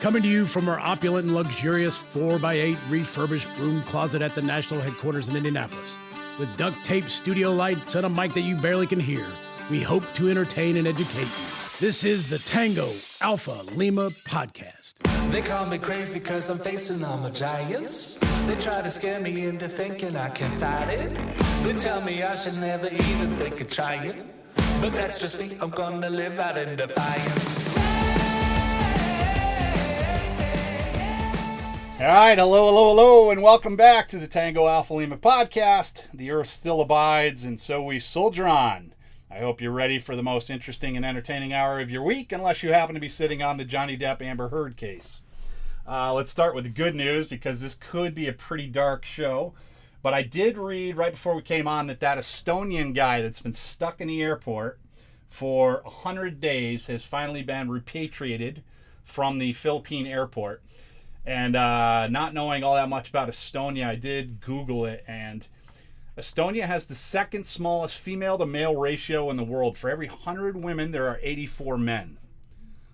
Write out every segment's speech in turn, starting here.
Coming to you from our opulent and luxurious 4x8 refurbished room closet at the national headquarters in Indianapolis. With duct tape studio lights and a mic that you barely can hear, we hope to entertain and educate you. This is the Tango Alpha Lima podcast. They call me crazy cause I'm facing all my giants. They try to scare me into thinking I can fight it. They tell me I should never even think of trying. But that's just me, I'm gonna live out in defiance. All right, hello, and welcome back to the Tango Alpha Lima podcast. The Earth still abides, and so we soldier on. I hope you're ready for the most interesting and entertaining hour of your week, unless you happen to be sitting on the Johnny Depp Amber Heard case. Let's start with the good news, because this could be a pretty dark show. But I did read right before we came on that Estonian guy that's been stuck in the airport for 100 days has finally been repatriated from the Philippine airport. And not knowing all that much about Estonia, I did Google it, and Estonia has the second smallest female to male ratio in the world. For every 100 women, there are 84 men.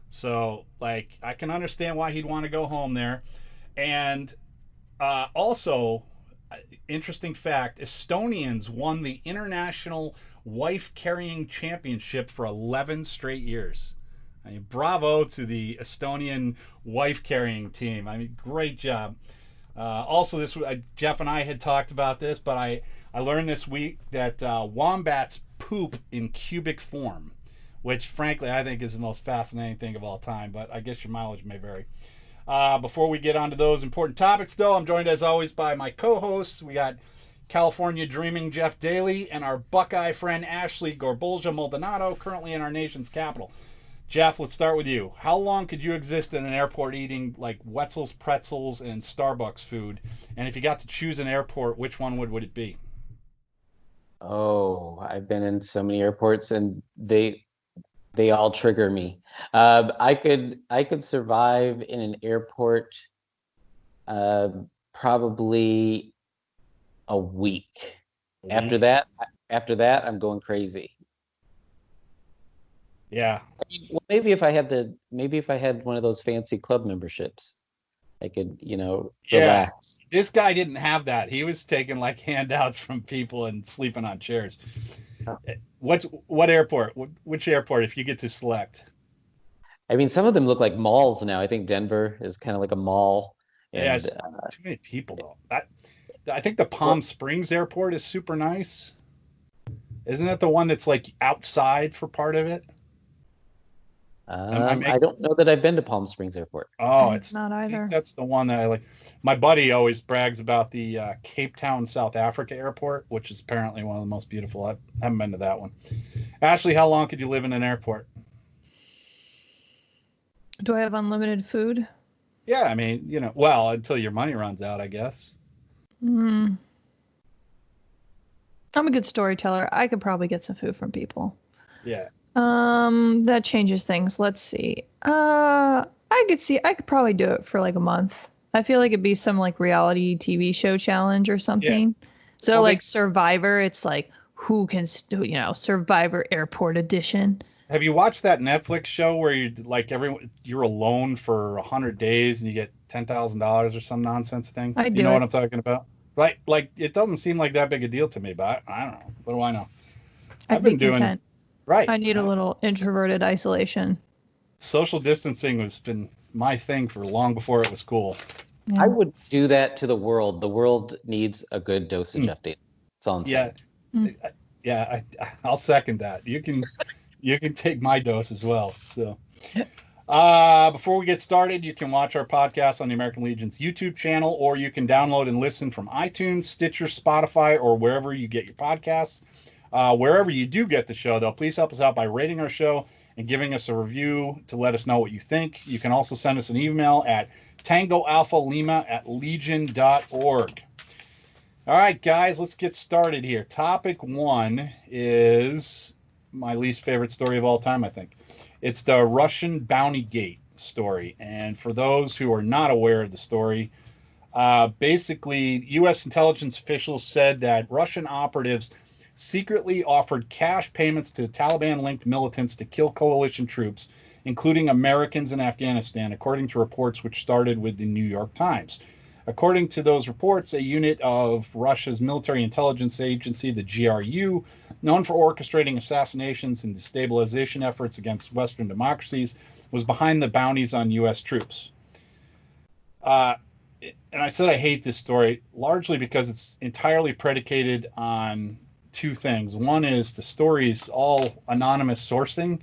So, I can understand why he'd want to go home there. And also, interesting fact, Estonians won the International Wife Carrying Championship for 11 straight years. I mean, bravo to the Estonian wife carrying team. I mean, great job. Also, Jeff and I had talked about this, but I learned this week that wombats poop in cubic form, which frankly I think is the most fascinating thing of all time, but I guess your mileage may vary. Before we get on to those important topics, though, I'm joined as always by my co-hosts. We got California Dreaming Jeff Daly and our Buckeye friend Ashley Gorbolja Maldonado, currently in our nation's capital. Jeff, let's start with you. How long could you exist in an airport eating Wetzel's pretzels and Starbucks food? And if you got to choose an airport, which one would it be? Oh, I've been in so many airports, and they all trigger me. I could survive in an airport probably a week. After that, I'm going crazy. Yeah. Well, maybe if I had one of those fancy club memberships, I could, relax. This guy didn't have that. He was taking handouts from people and sleeping on chairs. Oh. What airport? Which airport if you get to select? I mean, some of them look like malls now. I think Denver is kind of like a mall. And, too many people though. I think the Palm Springs airport is super nice. Isn't that the one that's outside for part of it? I don't know that I've been to Palm Springs Airport. Oh, it's not either. I think that's the one that I like. My buddy always brags about the Cape Town, South Africa airport, which is apparently one of the most beautiful. I haven't been to that one. Ashley, how long could you live in an airport? Do I have unlimited food? Yeah, I mean, until your money runs out, I guess. I'm a good storyteller. I could probably get some food from people. Yeah. That changes things. Let's see. I could probably do it for a month. I feel like it'd be some reality TV show challenge or something. Yeah. So Survivor, it's who can Survivor Airport Edition. Have you watched that Netflix show where you're alone for 100 days and you get $10,000 or some nonsense thing? I do. You know what I'm talking about? It doesn't seem like that big a deal to me, but I don't know. What do I know? I've been doing content. Right. I need a little introverted isolation. Social distancing has been my thing for long before it was cool. Yeah. I would do that to the world. The world needs a good dosage update. That's all I'm saying. Yeah, I'll second that. You can take my dose as well. So, before we get started, you can watch our podcast on the American Legion's YouTube channel, or you can download and listen from iTunes, Stitcher, Spotify, or wherever you get your podcasts. Wherever you do get the show, though, please help us out by rating our show and giving us a review to let us know what you think. You can also send us an email at tangoalphalima@legion.org. All right, guys, let's get started here. Topic 1 is my least favorite story of all time, I think. It's the Russian Bounty Gate story. And for those who are not aware of the story, basically, U.S. intelligence officials said that Russian operatives secretly offered cash payments to Taliban-linked militants to kill coalition troops including Americans in Afghanistan, according to reports which started with the New York Times. According to those reports, a unit of Russia's military intelligence agency, the GRU, known for orchestrating assassinations and destabilization efforts against Western democracies, was behind the bounties on U.S. troops. And I said I hate this story largely because it's entirely predicated on two things. One is the story's all anonymous sourcing,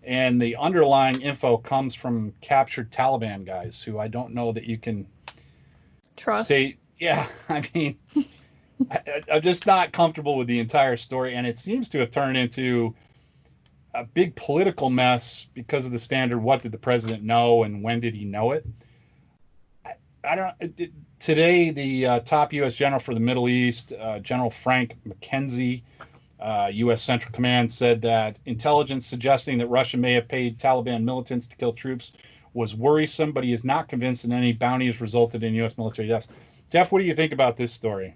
and the underlying info comes from captured Taliban guys who I don't know that you can Trust. say. Yeah, I mean, I'm just not comfortable with the entire story, and it seems to have turned into a big political mess because of the standard, what did the president know and when did he know it? I don't. Today, the top U.S. general for the Middle East, General Frank McKenzie, U.S. Central Command, said that intelligence suggesting that Russia may have paid Taliban militants to kill troops was worrisome, but he is not convinced that any bounties resulted in U.S. military deaths. Jeff, what do you think about this story?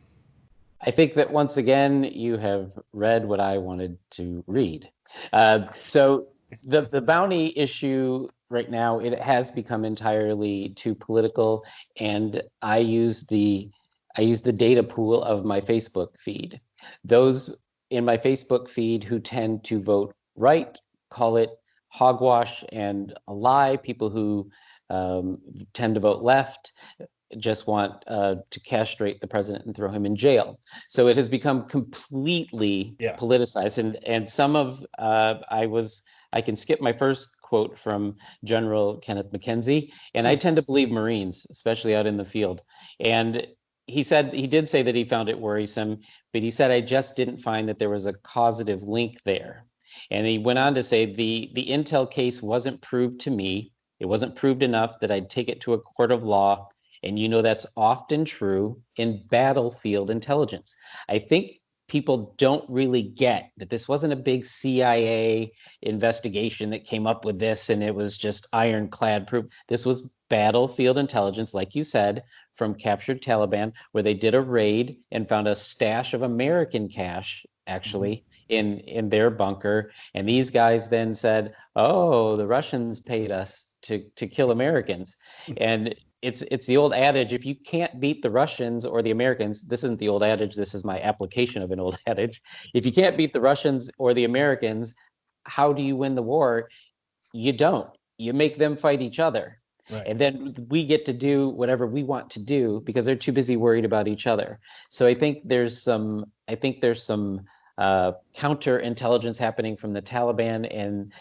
I think that once again, you have read what I wanted to read. So the bounty issue right now, it has become entirely too political, and I use the data pool of my Facebook feed. Those in my Facebook feed who tend to vote right call it hogwash and a lie. People who tend to vote left just want to castrate the president and throw him in jail. So it has become completely politicized. And some of I can skip my first quote from General Kenneth McKenzie, and I tend to believe Marines, especially out in the field. And he did say that he found it worrisome, but he said, I just didn't find that there was a causative link there. And he went on to say the intel case wasn't proved to me. It wasn't proved enough that I'd take it to a court of law. And that's often true in battlefield intelligence. I think people don't really get that this wasn't a big CIA investigation that came up with this and it was just ironclad proof. This was battlefield intelligence, like you said, from captured Taliban, where they did a raid and found a stash of American cash, actually, in their bunker. And these guys then said, oh, the Russians paid us to kill Americans. And it's the old adage, if you can't beat the Russians or the Americans, this isn't the old adage, this is my application of an old adage. If you can't beat the Russians or the Americans, how do you win the war? You don't. You make them fight each other. Right. And then we get to do whatever we want to do because they're too busy worried about each other. So I think there's some counterintelligence happening from the Taliban, and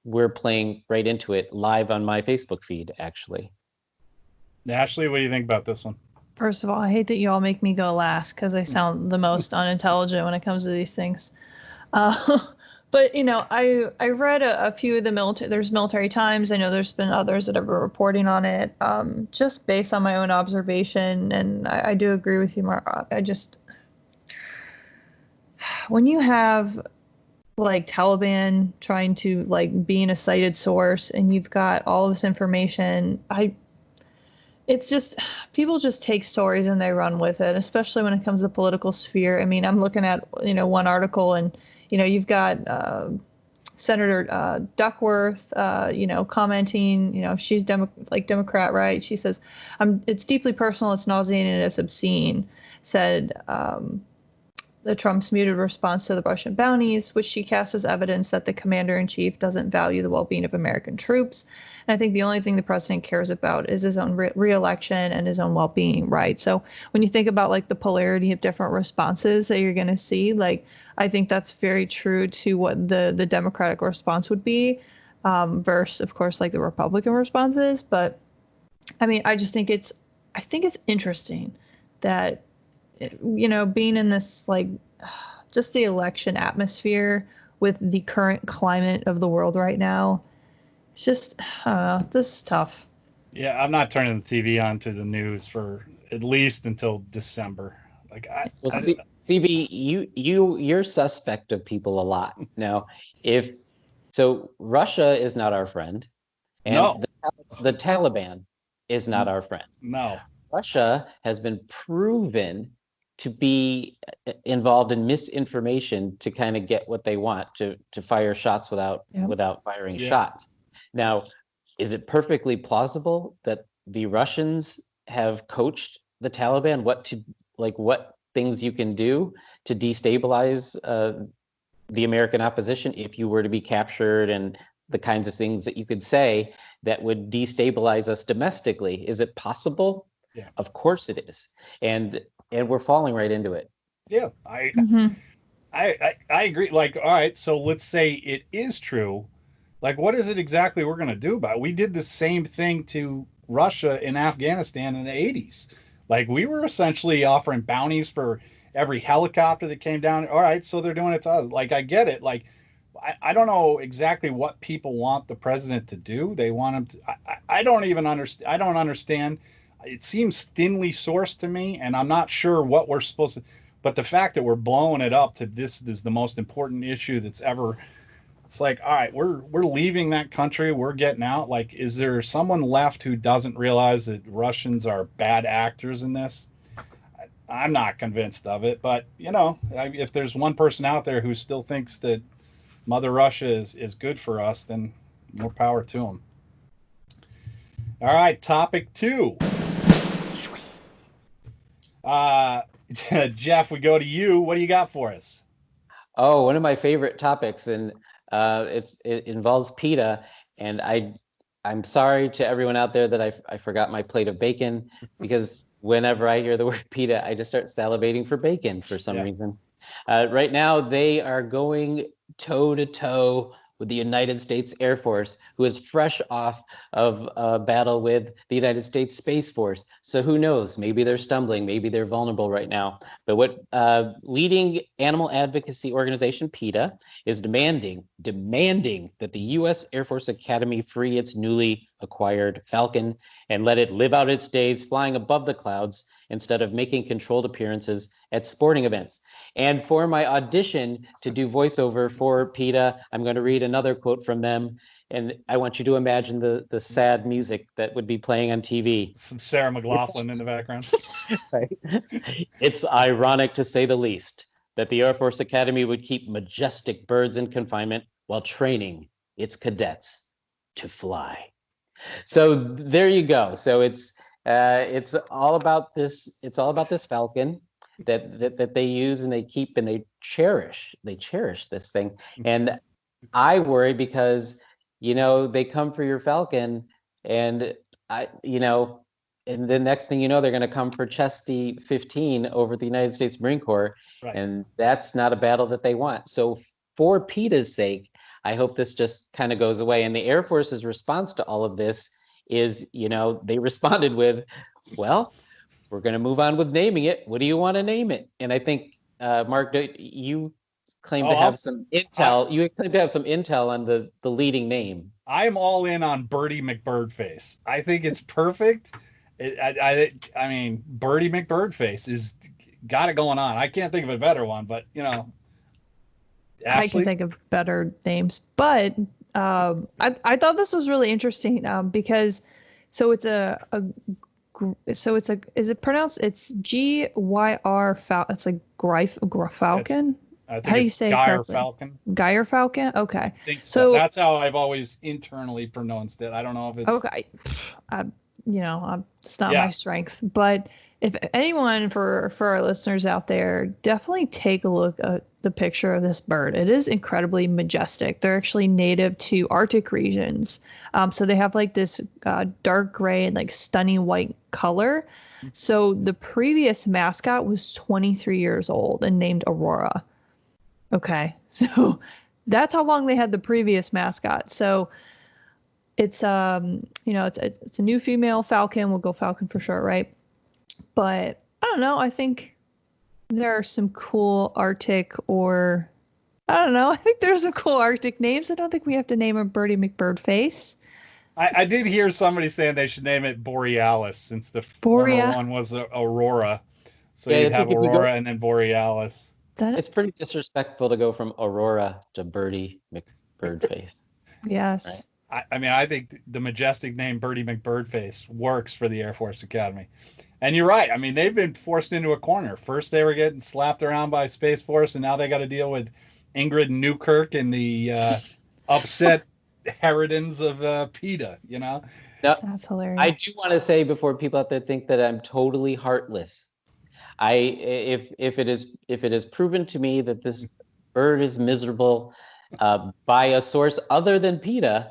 we're playing right into it live on my Facebook feed, actually. Ashley, what do you think about this one? First of all, I hate that you all make me go last because I sound the most unintelligent when it comes to these things. But, I read a few of the military. There's Military Times. I know there's been others that have been reporting on it, just based on my own observation. And I do agree with you, Mark. When you have like Taliban trying to like being a cited source and you've got all of this information, it's just, people just take stories and they run with it, especially when it comes to the political sphere. I mean, I'm looking at, one article and, you've got Senator Duckworth, commenting, she's Democrat, right? She says, it's deeply personal, it's nauseating, and it's obscene, said the Trump's muted response to the Russian bounties, which she casts as evidence that the commander-in-chief doesn't value the well-being of American troops. And I think the only thing the president cares about is his own re-election and his own well-being, right? So when you think about like the polarity of different responses that you're going to see, like I think that's very true to what the Democratic response would be, versus, of course, like the Republican responses. But I mean, I think it's interesting that, being in this, like, just the election atmosphere with the current climate of the world right now, it's just, I don't know, this is tough. Yeah, I'm not turning the TV on to the news for at least until December. CB, you're suspect of people a lot. Now, Russia is not our friend, and no, the Taliban is not our friend. No. Russia has been proven to be involved in misinformation to kind of get what they want, to fire shots without firing shots. Now, is it perfectly plausible that the Russians have coached the Taliban what things you can do to destabilize the American opposition if you were to be captured, and the kinds of things that you could say that would destabilize us domestically? Is it possible? Yeah. Of course it is. And we're falling right into it. Yeah, I agree. Like, all right, so let's say it is true. Like, what is it exactly we're going to do about it? We did the same thing to Russia in Afghanistan in the 80s. Like, we were essentially offering bounties for every helicopter that came down. All right, so they're doing it to us. Like, I get it. Like, I don't know exactly what people want the president to do. They want him to. I don't even understand. I don't understand. It seems thinly sourced to me, and I'm not sure what we're supposed to. But the fact that we're blowing it up to this is the most important issue that's ever. It's like, all right, we're leaving that country. We're getting out. Like, is there someone left who doesn't realize that Russians are bad actors in this? I'm not convinced of it. But, you know, if there's one person out there who still thinks that Mother Russia is good for us, then more power to them. All right, topic 2. Jeff, we go to you. What do you got for us? Oh, one of my favorite topics, and it involves PETA. And I'm sorry to everyone out there that I forgot my plate of bacon, because whenever I hear the word PETA, I just start salivating for bacon for some reason. Right now, they are going toe to toe with the United States Air Force, who is fresh off of a battle with the United States Space Force. So who knows? Maybe they're stumbling. Maybe they're vulnerable right now. But what leading animal advocacy organization PETA is demanding that the U.S. Air Force Academy free its newly acquired Falcon and let it live out its days flying above the clouds instead of making controlled appearances at sporting events. And for my audition to do voiceover for PETA, I'm going to read another quote from them. And I want you to imagine the sad music that would be playing on TV. Some Sarah McLachlan in the background. Right? It's ironic, to say the least, that the Air Force Academy would keep majestic birds in confinement while training its cadets to fly. So there you go. So it's all about this. It's all about this Falcon that they use and they keep and they cherish. They cherish this thing. And I worry because, you know, they come for your Falcon, and and the next thing you know, they're going to come for Chesty 15 over the United States Marine Corps. Right. And that's not a battle that they want. So for PETA's sake, I hope this just kind of goes away. And the Air Force's response to all of this is, you know, they responded with, well, we're going to move on with naming it. What do you want to name it? And I think, Mark, you claim to have some intel. You claim to have some intel on the leading name. I'm all in on Birdie McBirdface. I think it's perfect. I mean, Birdie McBirdface is got it going on. I can't think of a better one, but you know, Ashley? I can think of better names, but I thought this was really interesting because is it pronounced? It's GYR Falcon. It's like Falcon. How do you say gyrfalcon? Gyrfalcon. Okay. I think so. That's how I've always internally pronounced it. I don't know if it's okay. It's not my strength, but if anyone for our listeners out there, definitely take a look at the picture of this bird. It is incredibly majestic. They're actually native to Arctic regions. So they have like this dark gray and like stunning white color. So the previous mascot was 23 years old and named Aurora. Okay. So that's how long they had the previous mascot. So it's it's a new female falcon. We'll go falcon for short, right? But I don't know. I think there are some cool Arctic, or I don't know. I think there's some cool Arctic names. I don't think we have to name a Birdie McBirdface. I did hear somebody saying they should name it Borealis, since the former one was Aurora. So you'd have Aurora and then Borealis. It's pretty disrespectful to go from Aurora to Birdie McBirdface. Yes. Right? I mean, I think the majestic name Birdie McBirdface works for the Air Force Academy. And you're right. I mean, they've been forced into a corner. First, they were getting slapped around by Space Force, and now they got to deal with Ingrid Newkirk and the upset Herodins of PETA, you know? Now, That's I hilarious. do want to say before people out there think that I'm totally heartless. If it is proven to me that this bird is miserable by a source other than PETA,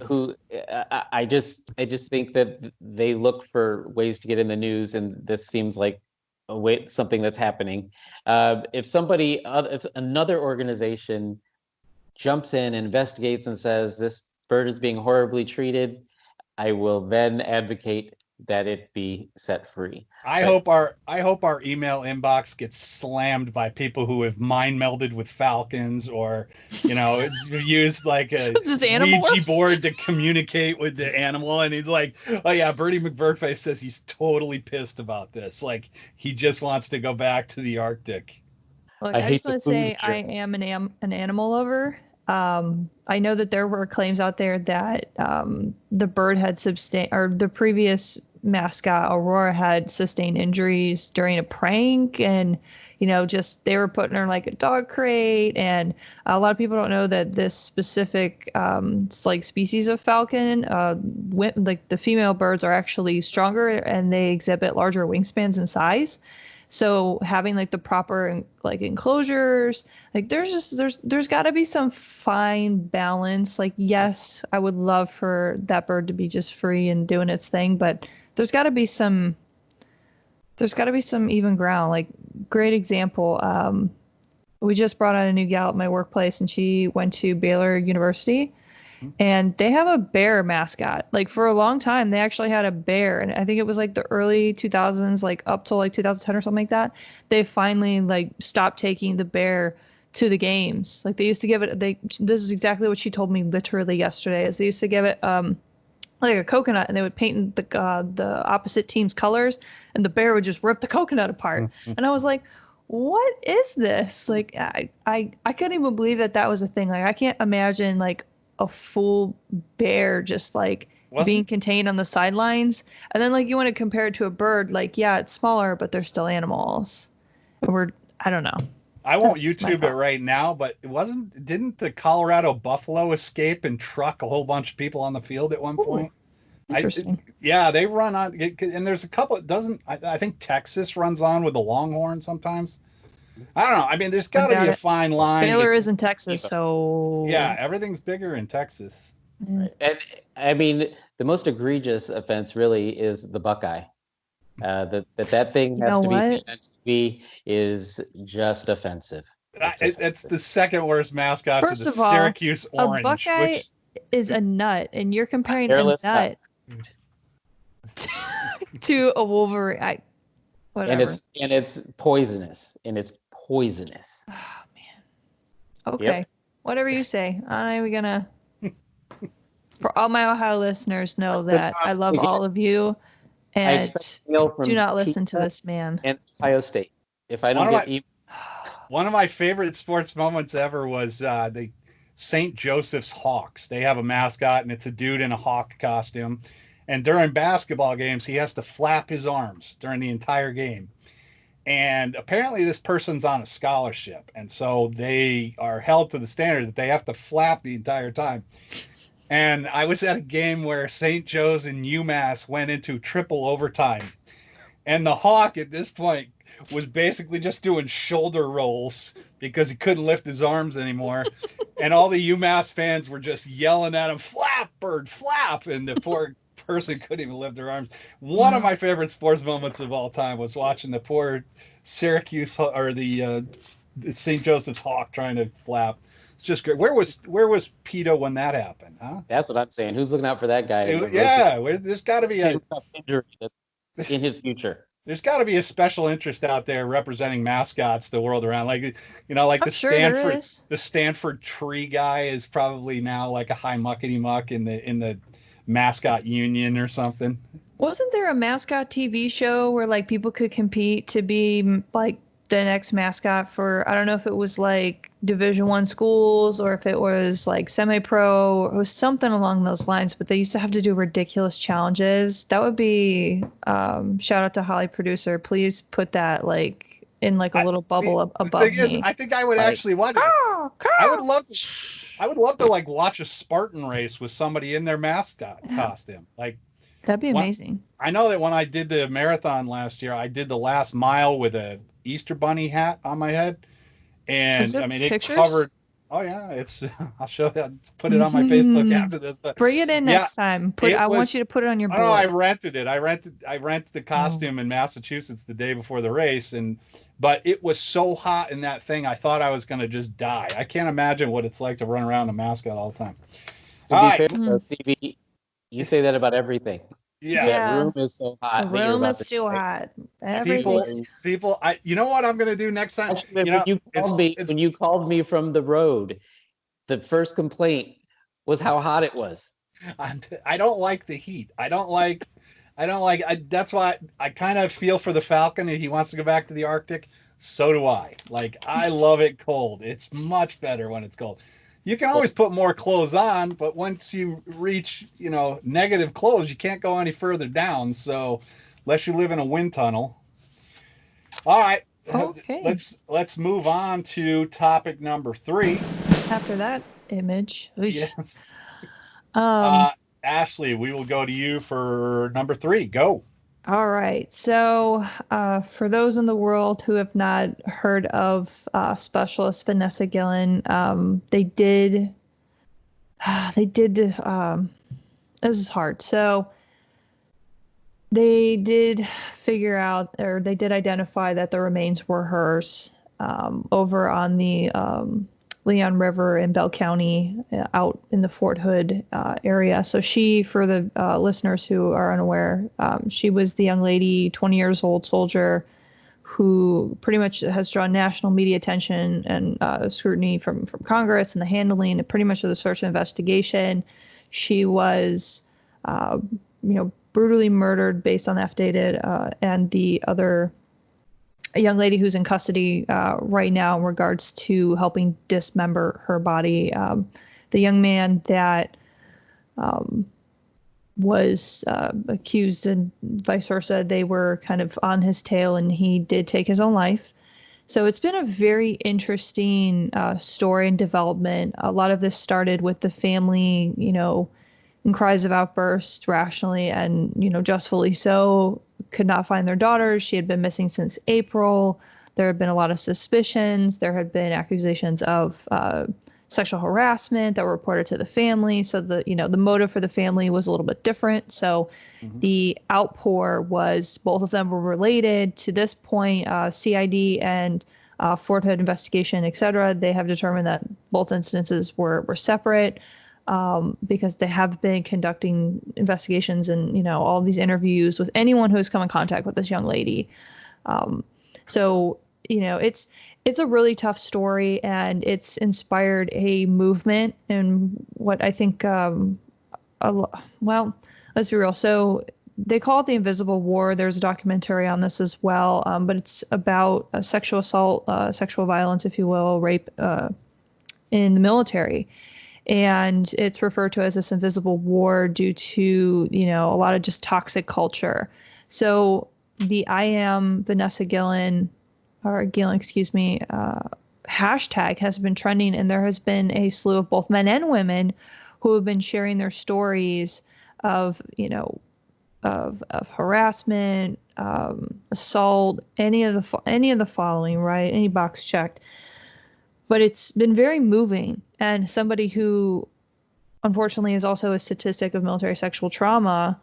who I just think that they look for ways to get in the news, and this seems like a way something that's happening. If another organization jumps in, investigates, and says this bird is being horribly treated, I will then advocate that it be set free. I hope our email inbox gets slammed by people who have mind melded with falcons, or used like a This Ouija board to communicate with the animal. And he's like, oh yeah, Bertie McBirdface says he's totally pissed about this. Like he just wants to go back to the Arctic. Look, I I hate just the want to food say here. I am an animal lover. I know that there were claims out there that the bird had or the previous mascot Aurora had sustained injuries during a prank, and just they were putting her in like a dog crate. And a lot of people don't know that this specific like species of falcon, like the female birds are actually stronger and they exhibit larger wingspans and size. So having like the proper like enclosures, like there's got to be some fine balance. Like, yes, I would love for that bird to be just free and doing its thing, but there's got to be some even ground. Like, great example. We just brought on a new gal at my workplace, and she went to Baylor University. And they have a bear mascot. Like, for a long time, they actually had a bear. And I think it was like the early 2000s, like up to like 2010 or something like that. They finally like stopped taking the bear to the games. Like, they used to give it, this is exactly what she told me literally yesterday, is they used to give it like a coconut, and they would paint the opposite team's colors, and the bear would just rip the coconut apart. And I was like, what is this? Like, I couldn't even believe that was a thing. Like, I can't imagine like a full bear just like being contained on the sidelines. And then like you want to compare it to a bird, like, yeah, it's smaller, but they're still animals. I don't know. I won't YouTube it right now, but didn't the Colorado buffalo escape and truck a whole bunch of people on the field at one point? Interesting. Yeah, they run on, and there's a couple. I think Texas runs on with the Longhorn sometimes. I don't know. I mean, there's got to be a fine line. Baylor is in Texas, so yeah, everything's bigger in Texas. And I mean, the most egregious offense really is the Buckeye. That thing has to be seen on TV is just offensive. It's the second worst mascot First to the of all, Syracuse Orange. A Buckeye is a nut, and you're comparing a nut to a Wolverine. Whatever. And it's poisonous. Oh man. Okay. Yep. Whatever you say. I'm gonna. For all my Ohio listeners, know that I love all of you, and do not listen to this man. And Ohio State. If I don't get one of my favorite sports moments ever was the St. Joseph's Hawks. They have a mascot, and it's a dude in a hawk costume. And during basketball games, he has to flap his arms during the entire game. And apparently this person's on a scholarship. And so they are held to the standard that they have to flap the entire time. And I was at a game where St. Joe's and UMass went into triple overtime. And the Hawk at this point was basically just doing shoulder rolls because he couldn't lift his arms anymore. And all the UMass fans were just yelling at him, "Flap, bird, flap." And the poor person couldn't even lift their arms. One of my favorite sports moments of all time was watching the poor Syracuse or the St. Joseph's Hawk trying to flap. It's just great. Where was PETA when that happened? Huh? That's what I'm saying. Who's looking out for that guy? There's got to be a injury in his future. There's got to be a special interest out there representing mascots the world around. Like, the Stanford tree guy is probably now like a high muckety muck in the mascot union or something. Wasn't there a mascot TV show where like people could compete to be like the next mascot for, I don't know if it was like Division I schools or if it was like semi-pro, it was something along those lines, but they used to have to do ridiculous challenges. That would be, shout out to Holly producer, please put that like in like a little bubble the above thing is, me. I think I would Like, actually watch it. I would love to. I would love to like watch a Spartan race with somebody in their mascot costume. Like That'd be amazing. I know that when I did the marathon last year, I did the last mile with a Easter bunny hat on my head, and I mean it pictures? covered. Oh yeah, it's. I'll show you. Put it on my Facebook after this. But bring it in next time. I want you to put it on your board. Oh, I rented it. I rented the costume in Massachusetts the day before the race, but it was so hot in that thing. I thought I was going to just die. I can't imagine what it's like to run around a mascot all the time. To be fair, though, CV, you say that about everything. Yeah. That room is so hot. The room is too hot. People, you know what I'm going to do next time? Actually, when you called me from the road, the first complaint was how hot it was. I don't like the heat. That's why I kind of feel for the Falcon if he wants to go back to the Arctic. So do I. Like, I love it cold. It's much better when it's cold. You can always put more clothes on, but once you reach, negative clothes, you can't go any further down. So unless you live in a wind tunnel. All right. Okay. Let's move on to topic number 3. After that image. Yes. Ashley, we will go to you for number 3. Go. All right. So for those in the world who have not heard of Specialist Vanessa Guillen, they did, this is hard. So they did figure out, or they did identify that the remains were hers over on the Leon River in Bell County, out in the Fort Hood area. So she, for the listeners who are unaware, she was the young lady, 20 years old soldier, who pretty much has drawn national media attention and scrutiny from Congress and the handling and pretty much of the search and investigation. She was, brutally murdered based on the affidavit, and the other a young lady who's in custody right now in regards to helping dismember her body. The young man that was accused and vice versa, they were kind of on his tail, and he did take his own life. So it's been a very interesting story and development. A lot of this started with the family, in cries of outburst rationally and, justfully so, could not find their daughter. She had been missing since April. There had been a lot of suspicions. There had been accusations of sexual harassment that were reported to the family. So the motive for the family was a little bit different. So the outpour was both of them were related. To this point, CID and Fort Hood investigation, et cetera, they have determined that both incidences were separate. Because they have been conducting investigations and, all these interviews with anyone who has come in contact with this young lady. So, it's a really tough story, and it's inspired a movement and what I think, well, let's be real. So they call it the Invisible War. There's a documentary on this as well, but it's about sexual assault, sexual violence, if you will, rape in the military. And it's referred to as this invisible war due to, a lot of just toxic culture. So the IAmVanessaGuillen, or Guillen, excuse me, hashtag has been trending, and there has been a slew of both men and women who have been sharing their stories of, of harassment, assault, any of the following, right? Any box checked. But it's been very moving. And somebody who, unfortunately, is also a statistic of military sexual trauma,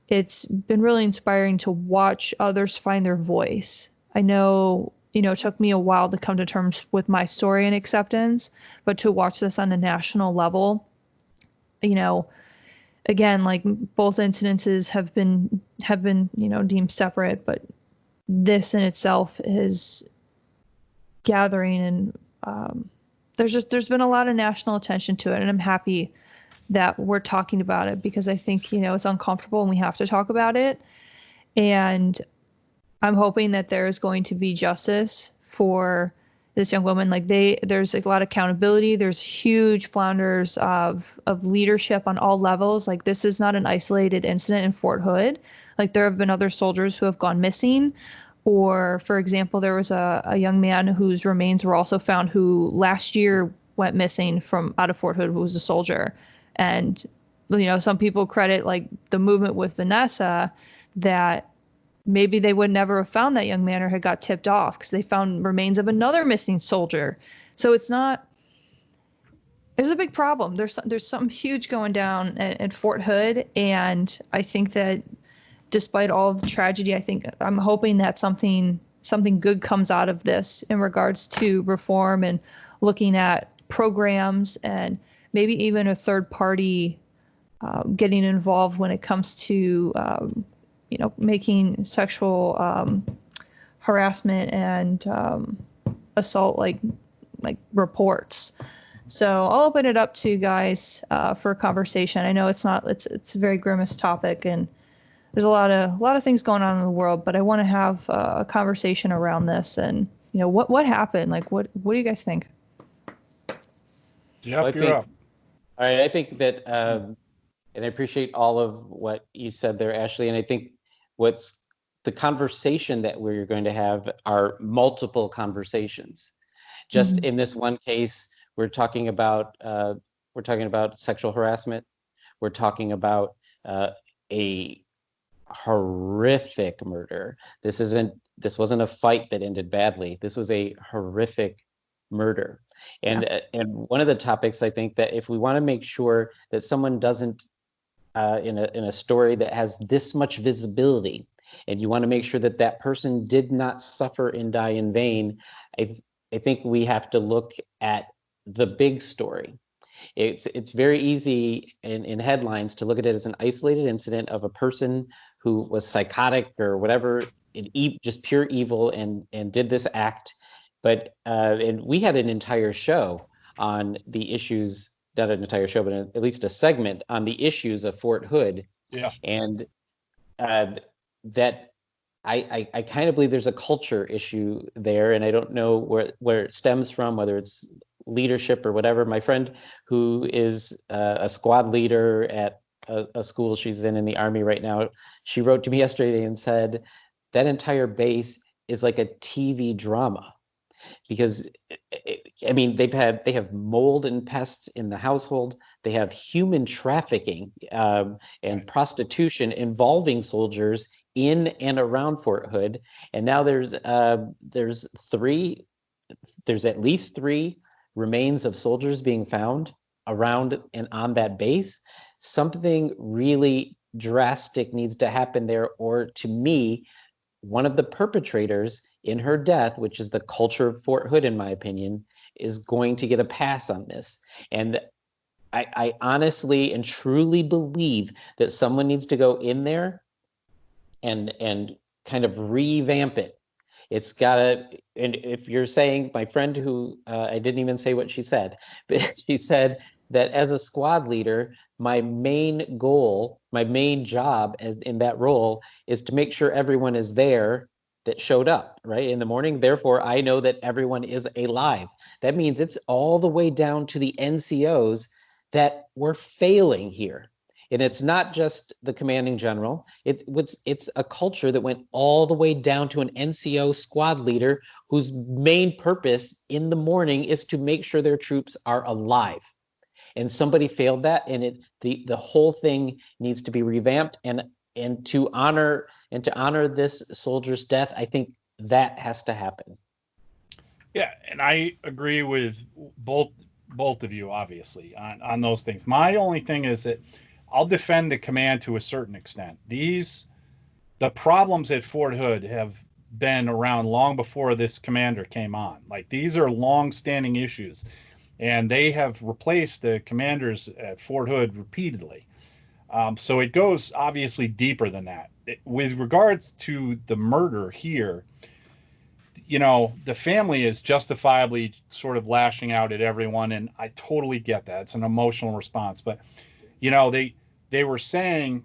it's been really inspiring to watch others find their voice. I know, it took me a while to come to terms with my story and acceptance, but to watch this on a national level, again, like both incidences have been, deemed separate, but this in itself is gathering, and there's been a lot of national attention to it, and I'm happy that we're talking about it, because I think, it's uncomfortable and we have to talk about it. And I'm hoping that there is going to be justice for this young woman. Like there's a lot of accountability. There's huge flounders of leadership on all levels. Like this is not an isolated incident in Fort Hood. Like there have been other soldiers who have gone missing. Or, for example, there was a young man whose remains were also found who last year went missing from out of Fort Hood, who was a soldier. And, some people credit like the movement with Vanessa that maybe they would never have found that young man or had got tipped off because they found remains of another missing soldier. So there's a big problem. There's something huge going down at Fort Hood. And I think that despite all of the tragedy, I'm hoping that something good comes out of this in regards to reform and looking at programs and maybe even a third party getting involved when it comes to making sexual harassment and assault like reports. So I'll open it up to you guys for a conversation. I know it's a very grimmest topic and there's a lot of things going on in the world, but I want to have a conversation around this and what happened? Like what do you guys think? Jeff, you're up. All right, I think that and I appreciate all of what you said there, Ashley, and I think what's the conversation that we're going to have are multiple conversations. Just in this one case, we're talking about sexual harassment. We're talking about a horrific murder. This wasn't a fight that ended badly. This was a horrific murder. And one of the topics I think that if we want to make sure that someone doesn't in a story that has this much visibility, and you want to make sure that that person did not suffer and die in vain, I think we have to look at the big story. It's very easy in headlines to look at it as an isolated incident of a person who was psychotic or whatever, just pure evil and did this act. But and we had an entire show on the issues, not an entire show, but at least a segment on the issues of Fort Hood. Yeah. And that I kind of believe there's a culture issue there, and I don't know where it stems from, whether it's leadership or whatever. My friend who is a squad leader at a school she's in the Army right now, she wrote to me yesterday and said that entire base is like a TV drama, because I mean they have mold and pests in the household, they have human trafficking and prostitution involving soldiers in and around Fort Hood, and now there's at least 3 remains of soldiers being found around and on that base. Something really drastic needs to happen there, or to me, one of the perpetrators in her death, which is the culture of Fort Hood, in my opinion, is going to get a pass on this. And I honestly and truly believe that someone needs to go in there and kind of revamp it. It's gotta, and if you're saying, my friend who, I didn't even say what she said, but she said that as a squad leader, my main goal, my main job in that role is to make sure everyone is there that showed up, right, in the morning. Therefore, I know that everyone is alive. That means it's all the way down to the NCOs that were failing here. And it's not just the commanding general. It's a culture that went all the way down to an NCO squad leader whose main purpose in the morning is to make sure their troops are alive. And somebody failed that, and the whole thing needs to be revamped. And to honor this soldier's death, I think that has to happen. Yeah, and I agree with both of you, obviously, on those things. My only thing is that I'll defend the command to a certain extent. The problems at Fort Hood have been around long before this commander came on. Like, these are long-standing issues, and they have replaced the commanders at Fort Hood repeatedly. So it goes obviously deeper than that. With regards to the murder here, the family is justifiably sort of lashing out at everyone, and I totally get that. It's an emotional response. But, they were saying,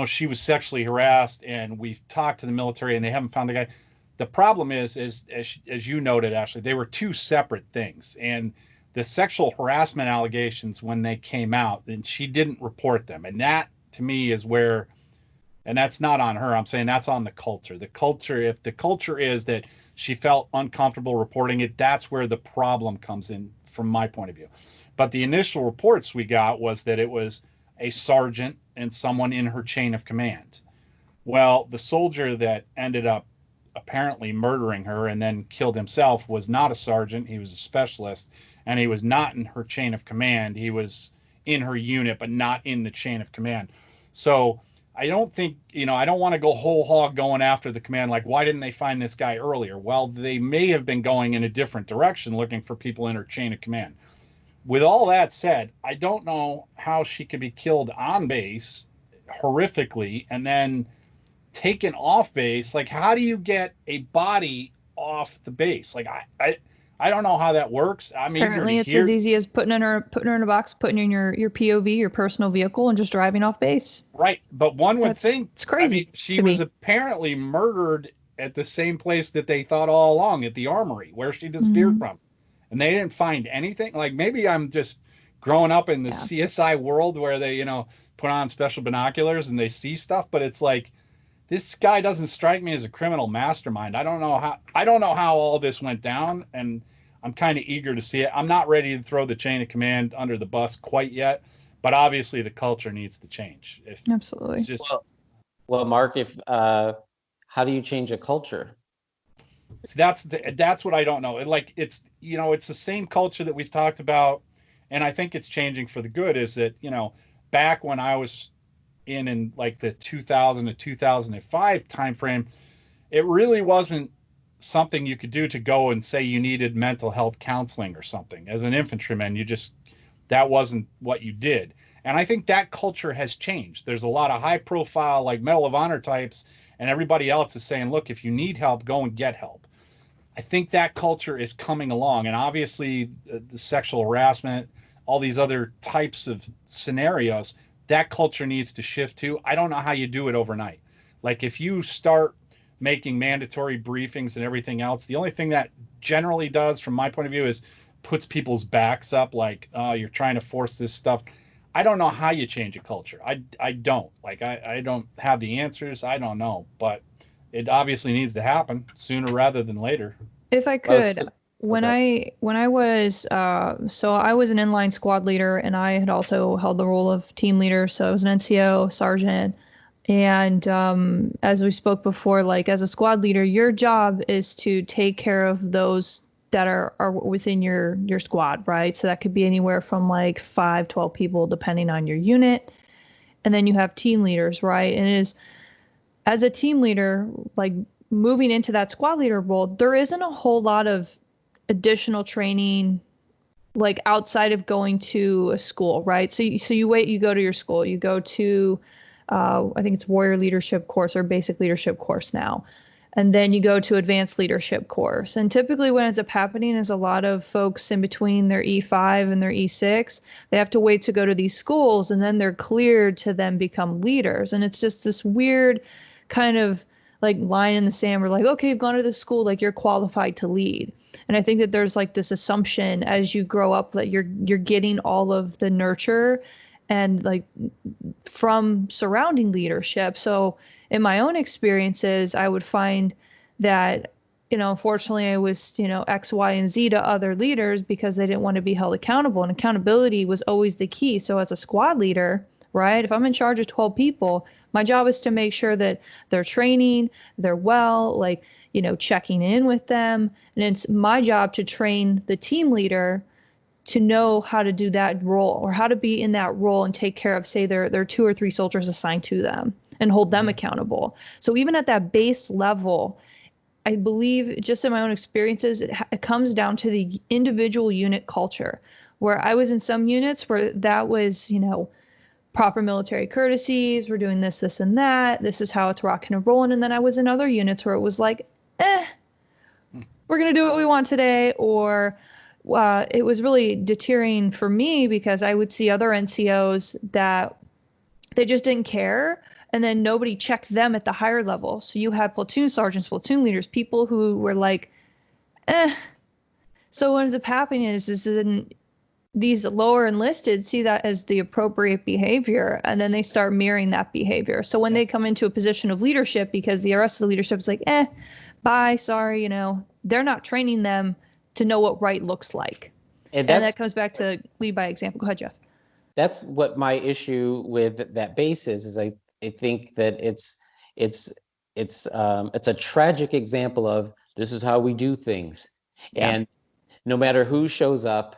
she was sexually harassed, and we've talked to the military, and they haven't found the guy. The problem is as you noted, Ashley, they were two separate things. And the sexual harassment allegations, when they came out, and she didn't report them. And that, to me, is where, and that's not on her. I'm saying that's on the culture. The culture, if the culture is that she felt uncomfortable reporting it, that's where the problem comes in from my point of view. But the initial reports we got was that it was a sergeant and someone in her chain of command. Well, the soldier that ended up apparently murdering her and then killed himself was not a sergeant. He was a specialist, and he was not in her chain of command. He was in her unit, but not in the chain of command. So I don't think, I don't want to go whole hog going after the command. Like, why didn't they find this guy earlier? Well, they may have been going in a different direction, looking for people in her chain of command. With all that said, I don't know how she could be killed on base horrifically and then taken off base. Like, how do you get a body off the base? Like, I don't know how that works. I mean, apparently it's as easy as putting her in a box, putting in your POV, your personal vehicle, and just driving off base. Right, but one would think it's crazy. I mean, she was apparently murdered at the same place that they thought all along, at the armory, where she disappeared from, and they didn't find anything. Like, maybe I'm just growing up in the CSI world where they, put on special binoculars and they see stuff, but it's like, this guy doesn't strike me as a criminal mastermind. I don't know how all this went down, and I'm kind of eager to see it. I'm not ready to throw the chain of command under the bus quite yet, but obviously the culture needs to change. Absolutely. It's just, well, Mark, how do you change a culture? that's what I don't know. It's the same culture that we've talked about, and I think it's changing for the good. Is that, back when I was in like the 2000 to 2005 timeframe, it really wasn't something you could do to go and say you needed mental health counseling or something. As an infantryman, that wasn't what you did. And I think that culture has changed. There's a lot of high profile, like Medal of Honor types, and everybody else is saying, look, if you need help, go and get help. I think that culture is coming along. And obviously the sexual harassment, all these other types of scenarios, that culture needs to shift too. I don't know how you do it overnight. Like, if you start making mandatory briefings and everything else, the only thing that generally does, from my point of view, is puts people's backs up, like, oh, you're trying to force this stuff. I don't know how you change a culture. I don't. Like, I don't have the answers. I don't know. But it obviously needs to happen sooner rather than later. If I could, when I was so I was an inline squad leader, and I had also held the role of team leader. So I was an NCO sergeant. And as we spoke before, like, as a squad leader, your job is to take care of those that are within your squad, right? So that could be anywhere from like 5, 12 people, depending on your unit. And then you have team leaders, right? And it is, as a team leader, like, moving into that squad leader role, there isn't a whole lot of additional training, like, outside of going to a school, right? So you go to your school, you go to, I think it's warrior leadership course or basic leadership course now. And then you go to advanced leadership course. And typically what ends up happening is a lot of folks in between their E5 and their E6, they have to wait to go to these schools, and then they're cleared to then become leaders. And it's just this weird kind of like line in the sand where, like, okay, you've gone to this school, like, you're qualified to lead. And I think that there's like this assumption as you grow up that you're getting all of the nurture and, like, from surrounding leadership. So in my own experiences, I would find that, unfortunately, I was, X, Y, and Z to other leaders because they didn't want to be held accountable, and accountability was always the key. So as a squad leader, right, if I'm in charge of 12 people, my job is to make sure that they're training, they're well, like, checking in with them. And it's my job to train the team leader to know how to do that role, or how to be in that role and take care of, say, there are 2 or 3 soldiers assigned to them, and hold them accountable. So even at that base level, I believe, just in my own experiences, it comes down to the individual unit culture, where I was in some units where that was, proper military courtesies, we're doing this, this, and that, this is how it's rocking and rolling. And then I was in other units where it was like, we're going to do what we want today, or it was really deterring for me because I would see other NCOs that they just didn't care. and then nobody checked them at the higher level. So you had platoon sergeants, platoon leaders, people who were like, eh. So what ends up happening is then these lower enlisted see that as the appropriate behavior, and then they start mirroring that behavior. So when they come into a position of leadership, because the rest of the leadership is like, bye, sorry, you know, they're not training them to know what right looks like. And that comes back to lead by example. Go ahead, Jeff. That's what my issue with that base is I think that it's a tragic example of this is how we do things. Yeah. And no matter who shows up,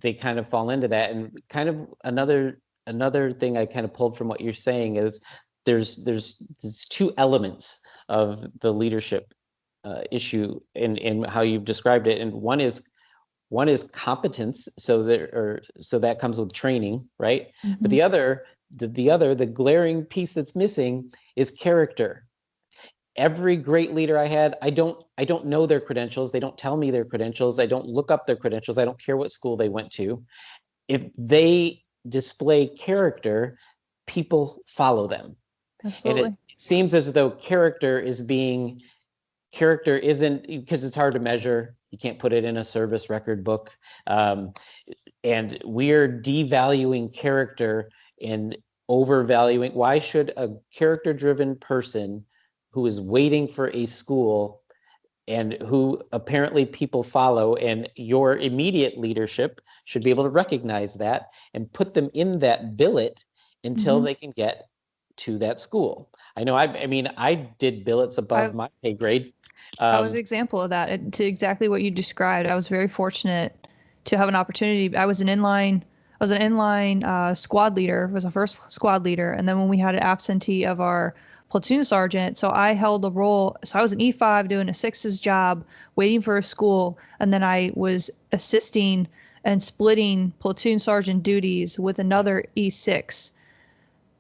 they kind of fall into that. And kind of another thing I kind of pulled from what you're saying is there's two elements of the leadership issue in how you've described it. And one is competence, so that comes with training, right? Mm-hmm. But the glaring piece that's missing is character. Every great leader I had, I don't know their credentials. They don't tell me their credentials. I don't look up their credentials. I don't care what school they went to. If they display character, people follow them. Absolutely. And it seems as though character isn't, because it's hard to measure. You can't put it in a service record book. And we're devaluing character and overvaluing. Why should a character-driven person who is waiting for a school and who apparently people follow, and your immediate leadership should be able to recognize that and put them in that billet until they can get to that school. I know, I mean, I did billets above my pay grade. I was an example of that, to exactly what you described. I was very fortunate to have an opportunity. I was an inline squad leader, was a first squad leader. And then when we had an absentee of our platoon sergeant, so I held a role. So I was an E5 doing a 6's job, waiting for a school. And then I was assisting and splitting platoon sergeant duties with another E6.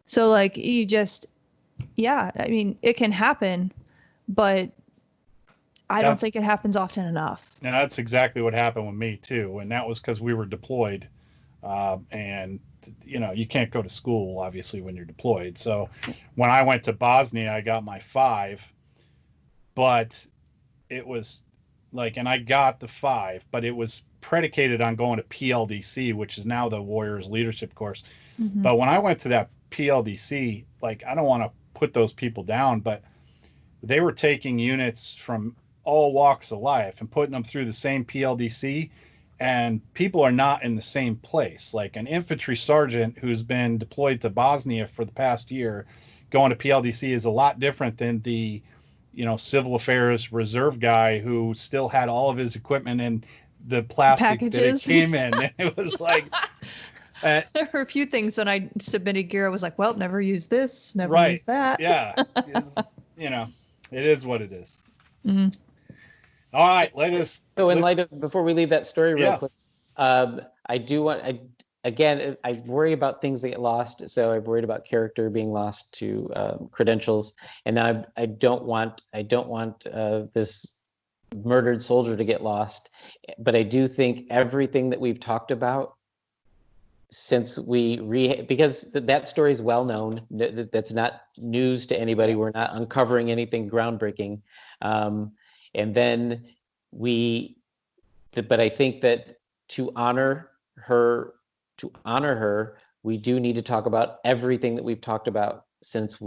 So like I mean, it can happen, but I don't think it happens often enough. And that's exactly what happened with me too. And that was because we were deployed. And you know, you can't go to school obviously when you're deployed. So when I went to Bosnia, I got my 5, but it was like, and I got the 5, but it was predicated on going to PLDC, which is now the Warriors Leadership Course. Mm-hmm. But when I went to that PLDC, like, I don't want to put those people down, but they were taking units from all walks of life and putting them through the same PLDC, and people are not in the same place. Like an infantry sergeant who's been deployed to Bosnia for the past year going to PLDC is a lot different than the, you know, civil affairs reserve guy who still had all of his equipment in the plastic packages that it came in. And it was like, there were a few things when I submitted gear. I was like, well, never use this, never use that. Yeah. You know, it is what it is. Mm-hmm. All right, before we leave that story real quick, I worry about things that get lost. So I've worried about character being lost to credentials, and now I don't want this murdered soldier to get lost. But I do think everything that we've talked about since because that story is well known. That's not news to anybody. We're not uncovering anything groundbreaking. And then but I think that to honor her, we do need to talk about everything that we've talked about since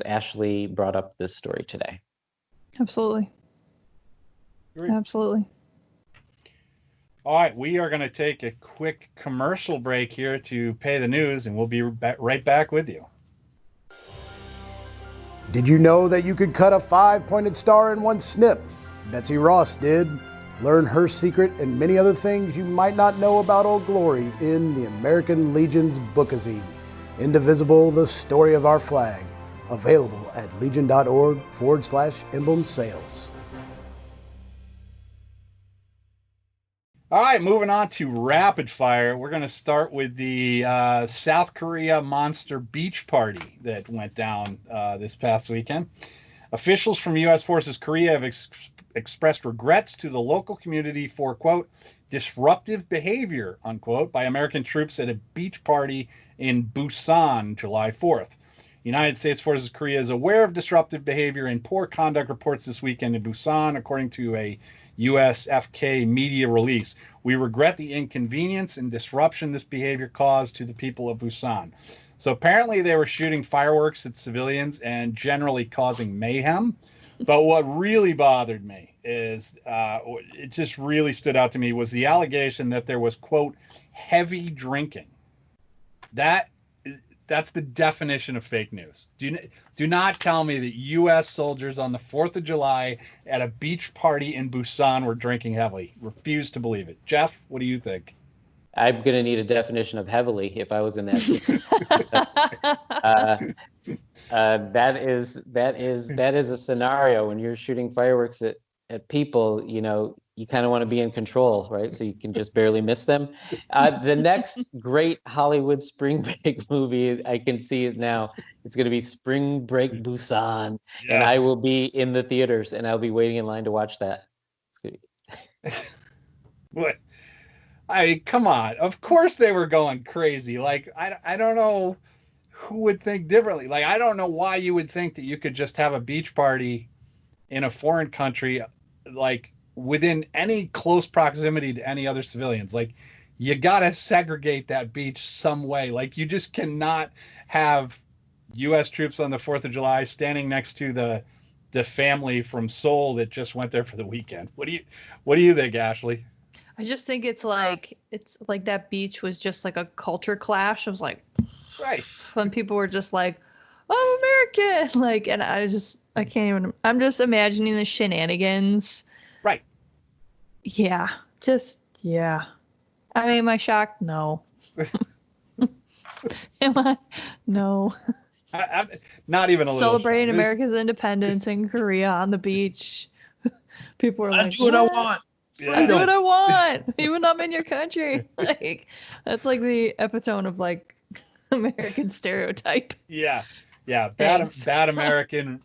Ashley brought up this story today. Absolutely. Great. Absolutely. All right, we are going to take a quick commercial break here to pay the news, and we'll be right back with you. Did you know that you could cut a 5-pointed star in one snip? Betsy Ross did. Learn her secret and many other things you might not know about Old Glory in the American Legion's bookazine, Indivisible, the Story of Our Flag. Available at legion.org/emblem sales. All right, moving on to rapid fire. We're going to start with the South Korea Monster Beach Party that went down this past weekend. Officials from U.S. Forces Korea have expressed regrets to the local community for, quote, disruptive behavior, unquote, by American troops at a beach party in Busan, July 4th. United States Forces Korea is aware of disruptive behavior and poor conduct reports this weekend in Busan, according to a USFK media release. We regret the inconvenience and disruption this behavior caused to the people of Busan. So apparently they were shooting fireworks at civilians and generally causing mayhem. But what really bothered me is, it just really stood out to me, was the allegation that there was, quote, heavy drinking. That's the definition of fake news. Do not tell me that U.S. soldiers on the 4th of July at a beach party in Busan were drinking heavily. Refuse to believe it. Jeff, what do you think? I'm going to need a definition of heavily if I was in that situation. That is a scenario when you're shooting fireworks at people, you kind of want to be in control, right? So you can just barely miss them. The next great Hollywood spring break movie, I can see it now. It's going to be Spring Break Busan, and I will be in the theaters, and I'll be waiting in line to watch that. It's going to be... What? I mean, come on. Of course they were going crazy. Like, I don't know who would think differently. Like, I don't know why you would think that you could just have a beach party in a foreign country, like, within any close proximity to any other civilians. Like, you got to segregate that beach some way. Like, you just cannot have U.S. troops on the 4th of July standing next to the family from Seoul that just went there for the weekend. What do you think, Ashley? I just think it's like that beach was just like a culture clash. It was like, right, when people were just like, "Oh, American!" Like, and I can't even. I'm just imagining the shenanigans. Right. Yeah. Yeah. I mean, am I shocked? No. Am I? No. I'm not even a little. Celebrating America's independence in Korea on the beach. People are like, I do what I want. Yeah. I do what I want, even though I'm in your country. Like, that's like the epitome of like American stereotype. Yeah. Bad American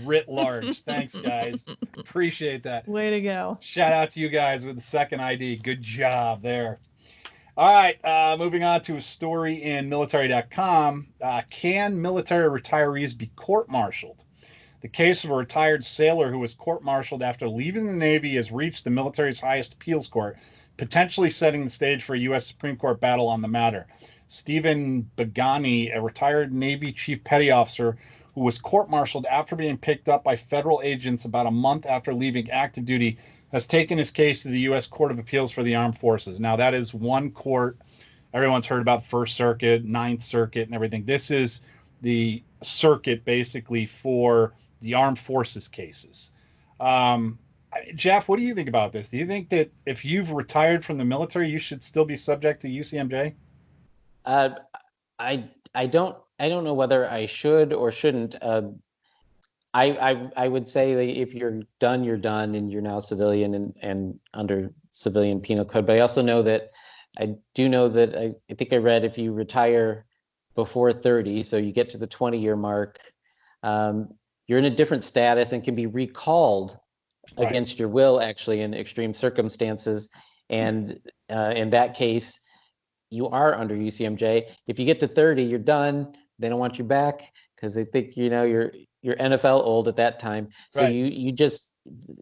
writ large. Thanks, guys. Appreciate that. Way to go. Shout out to you guys with the second ID. Good job there. All right, moving on to a story in military.com. Can military retirees be court-martialed? The case of a retired sailor who was court-martialed after leaving the Navy has reached the military's highest appeals court, potentially setting the stage for a U.S. Supreme Court battle on the matter. Stephen Begani, a retired Navy Chief Petty Officer who was court-martialed after being picked up by federal agents about a month after leaving active duty, has taken his case to the U.S. Court of Appeals for the Armed Forces. Now, that is one court. Everyone's heard about First Circuit, Ninth Circuit, and everything. This is the circuit, basically, for the armed forces cases. Jeff, what do you think about this? Do you think that if you've retired from the military, you should still be subject to UCMJ? I don't know whether I should or shouldn't. I would say that if you're done, and you're now civilian and under civilian penal code. But I also know that I think I read if you retire before 30, so you get to the 20-year mark, you're in a different status and can be recalled against your will, actually, in extreme circumstances. And in that case, you are under UCMJ. If you get to 30, you're done. They don't want you back because they think you're NFL old at that time. So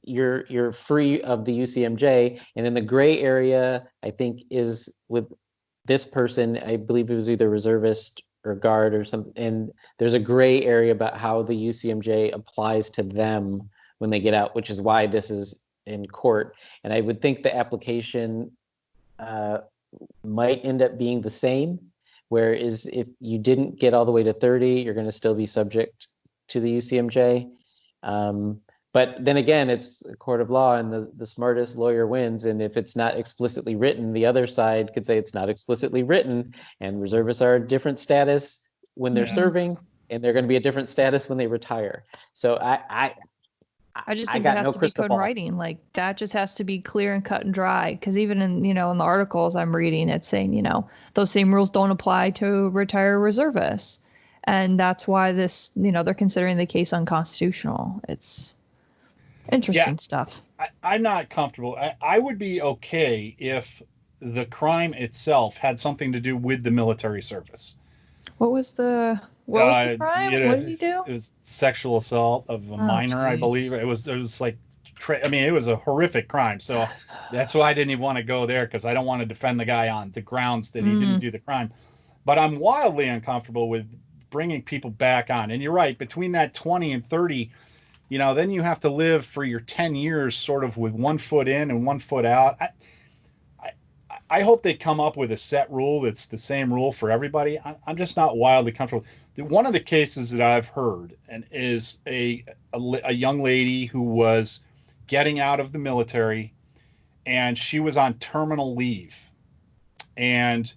you're free of the UCMJ. And in the gray area, I think, is with this person. I believe it was either reservist or guard or something. And there's a gray area about how the UCMJ applies to them when they get out, which is why this is in court. And I would think the application might end up being the same, whereas if you didn't get all the way to 30, you're going to still be subject to the UCMJ. But then again, it's a court of law and the smartest lawyer wins. And if it's not explicitly written, the other side could say it's not explicitly written, and reservists are a different status when they're serving, and they're going to be a different status when they retire. So I just think it has to be code in writing. Like, that just has to be clear and cut and dry. Because even in the articles I'm reading, it's saying those same rules don't apply to retired reservists, and that's why this they're considering the case unconstitutional. It's interesting stuff. I'm not comfortable. I would be okay if the crime itself had something to do with the military service. What was the crime? What did he do? It was sexual assault of a minor, I believe. It was like, I mean, it was a horrific crime. So that's why I didn't even want to go there, because I don't want to defend the guy on the grounds that he didn't do the crime. But I'm wildly uncomfortable with bringing people back on. And you're right, between that 20 and 30, then you have to live for your 10 years sort of with 1 foot in and 1 foot out. I hope they come up with a set rule that's the same rule for everybody. I'm just not wildly comfortable. One of the cases that I've heard is a young lady who was getting out of the military, and she was on terminal leave. And,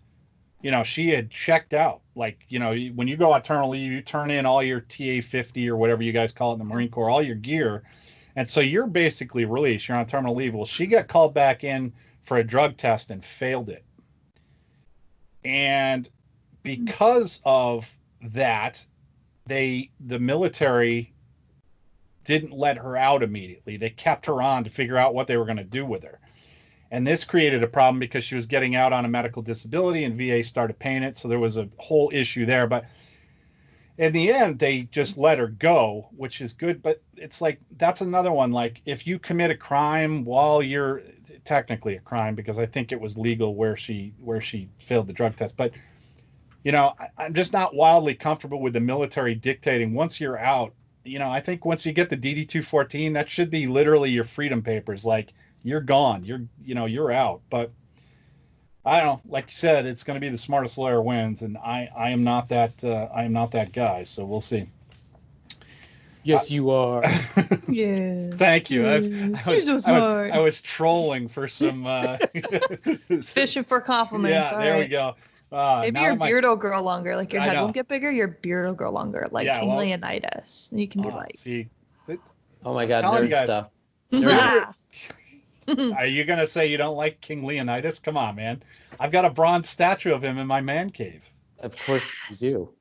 she had checked out. Like, when you go on terminal leave, you turn in all your TA-50 or whatever you guys call it in the Marine Corps, all your gear. And so you're basically released. You're on terminal leave. Well, she got called back in for a drug test and failed it. And because of that, the military didn't let her out immediately. They kept her on to figure out what they were going to do with her. And this created a problem because she was getting out on a medical disability, and VA started paying it. So there was a whole issue there. But in the end, they just let her go, which is good. But it's like, that's another one. Like, if you commit a crime while you're technically a crime, because I think it was legal where she failed the drug test. But, I'm just not wildly comfortable with the military dictating once you're out. I think once you get the DD-214, that should be literally your freedom papers. Like, you're gone. You're out. But I don't know. Like you said, it's going to be the smartest lawyer wins, and I am not that. I am not that guy. So we'll see. Yes, you are. Yeah. Thank you. I was trolling for some fishing for compliments. Yeah, All there right. we go. Maybe your beard will grow longer. Like, your head won't get bigger, your beard will grow longer. Like King Leonidas. You can be like. See. Oh my God, nerd stuff. Are you going to say you don't like King Leonidas? Come on, man. I've got a bronze statue of him in my man cave. Of course you do.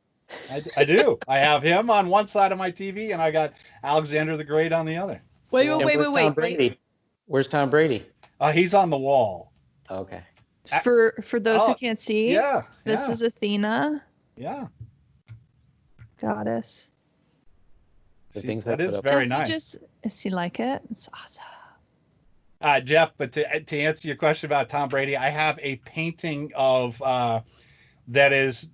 I do. I have him on one side of my TV, and I got Alexander the Great on the other. Wait. Where's Tom Brady? He's on the wall. Okay. For those who can't see, this is Athena. Yeah. Goddess. The things that is very nice. Does he like it? It's awesome. Jeff, but to answer your question about Tom Brady, I have a painting of that is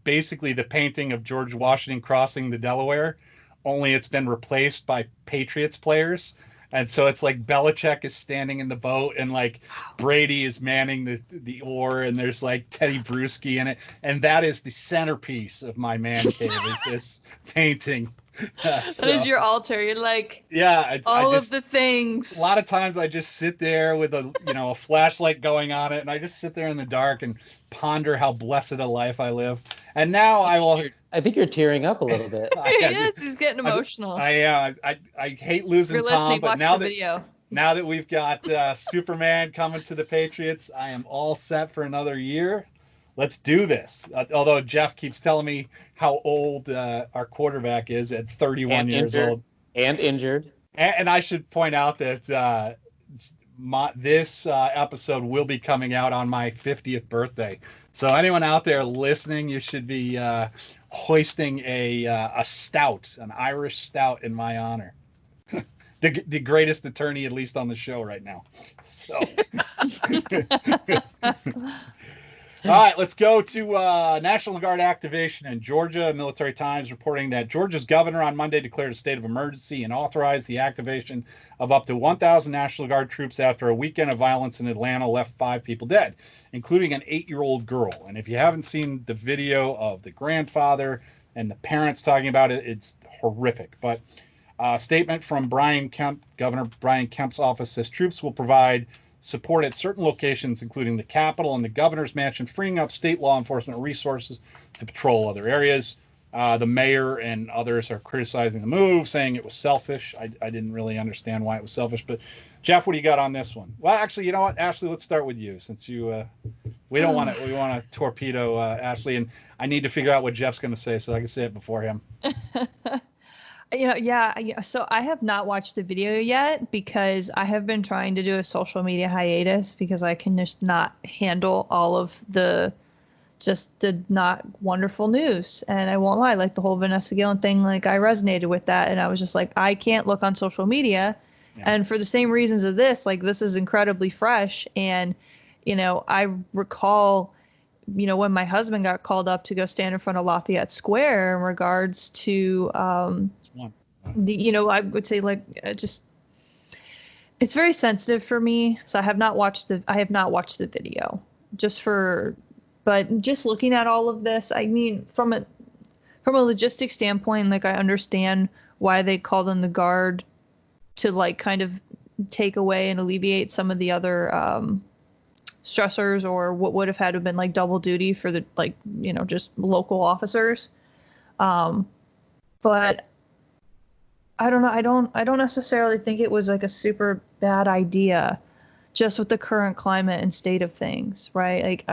basically the painting of George Washington crossing the Delaware, only it's been replaced by Patriots players. And so it's like Belichick is standing in the boat, and like Brady is manning the oar, and there's like Teddy Bruschi in it. And that is the centerpiece of my man cave, is this painting. That is your altar. You're like, of the things. A lot of times I just sit there with a flashlight going on it, and I just sit there in the dark and ponder how blessed a life I live. And now I think you're tearing up a little bit. He is. He's getting emotional. I hate losing Tom, but now that we've got Superman coming to the Patriots, I am all set for another year. Let's do this. Although Jeff keeps telling me how old our quarterback is at 31 years old. And injured. And I should point out that this episode will be coming out on my 50th birthday. So anyone out there listening, you should be hoisting a stout, an Irish stout in my honor. The greatest attorney, at least on the show right now. So. All right, let's go to National Guard activation in Georgia. Military Times reporting that Georgia's governor on Monday declared a state of emergency and authorized the activation of up to 1,000 National Guard troops after a weekend of violence in Atlanta left 5 people dead, including an 8-year-old girl. And if you haven't seen the video of the grandfather and the parents talking about it, it's horrific. But a statement from Brian Kemp, Governor Brian Kemp's office, says troops will provide support at certain locations, including the Capitol and the governor's mansion, freeing up state law enforcement resources to patrol other areas. The mayor and others are criticizing the move, saying it was selfish. I didn't really understand why it was selfish. But Jeff, what do you got on this one? Well, actually, you know what, Ashley, let's start with you, since we want to torpedo Ashley, and I need to figure out what Jeff's going to say so I can say it before him. So I have not watched the video yet because I have been trying to do a social media hiatus because I can just not handle all of the just did not wonderful news. And I won't lie, like the whole Vanessa Guillen thing, like I resonated with that. And I was just like, I can't look on social media. Yeah. And for the same reasons of this, like this is incredibly fresh. And, I recall, when my husband got called up to go stand in front of Lafayette Square in regards to, I would say like just, it's very sensitive for me. So I have not watched the video but just looking at all of this, I mean, from a logistics standpoint, like I understand why they called in the guard to like kind of take away and alleviate some of the other stressors, or what would have had to have been like double duty for the just local officers. But I don't know. I don't necessarily think it was like a super bad idea, just with the current climate and state of things, right? Like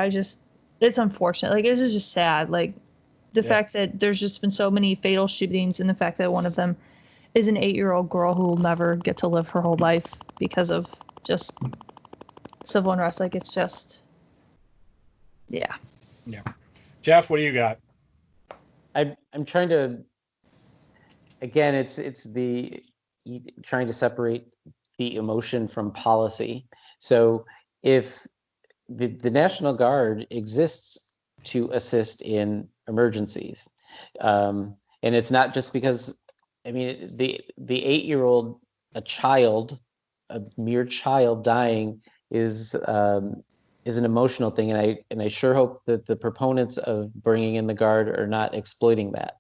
it's unfortunate. Like, this is just sad. Like, the fact that there's just been so many fatal shootings, and the fact that one of them is an 8-year-old girl who will never get to live her whole life because of just civil unrest. Like, it's just, yeah. Yeah. Jeff, what do you got? I'm trying to, again, it's trying to separate the emotion from policy. So if the National Guard exists to assist in emergencies. And it's not just because, I mean, the 8-year-old, a mere child dying is an emotional thing. And I sure hope that the proponents of bringing in the Guard are not exploiting that.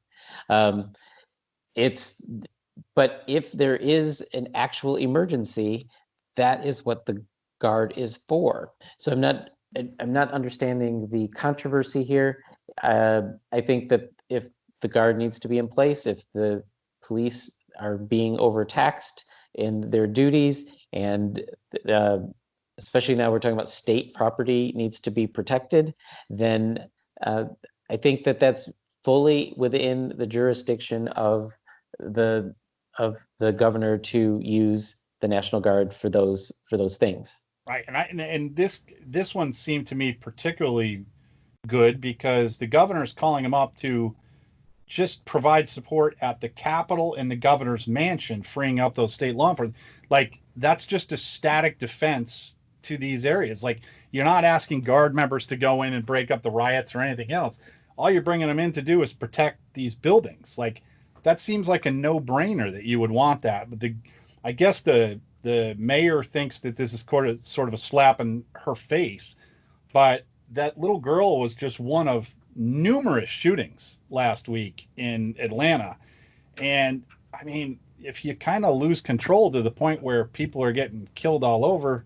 But if there is an actual emergency, that is what the Guard is for. So I'm not understanding the controversy here. I think that if the Guard needs to be in place, if the police are being overtaxed in their duties, and especially now we're talking about state property needs to be protected, then I think that that's fully within the jurisdiction of the governor to use the National Guard for those things. Right, and this one seemed to me particularly good because the governor is calling him up to just provide support at the Capitol and the governor's mansion, freeing up those state law enforcement. Like, that's just a static defense to these areas. Like, you're not asking Guard members to go in and break up the riots or anything else. All you're bringing them in to do is protect these buildings. Like, that seems like a no-brainer that you would want that. But I guess the mayor thinks that this is sort of a slap in her face, but that little girl was just one of numerous shootings last week in Atlanta. And I mean, if you kind of lose control to the point where people are getting killed all over,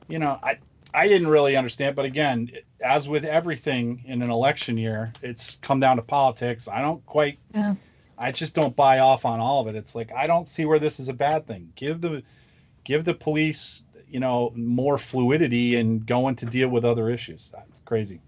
I didn't really understand. But again, as with everything in an election year, it's come down to politics. I just don't buy off on all of it. It's like, I don't see where this is a bad thing. Give the police, more fluidity and going to deal with other issues. That's crazy.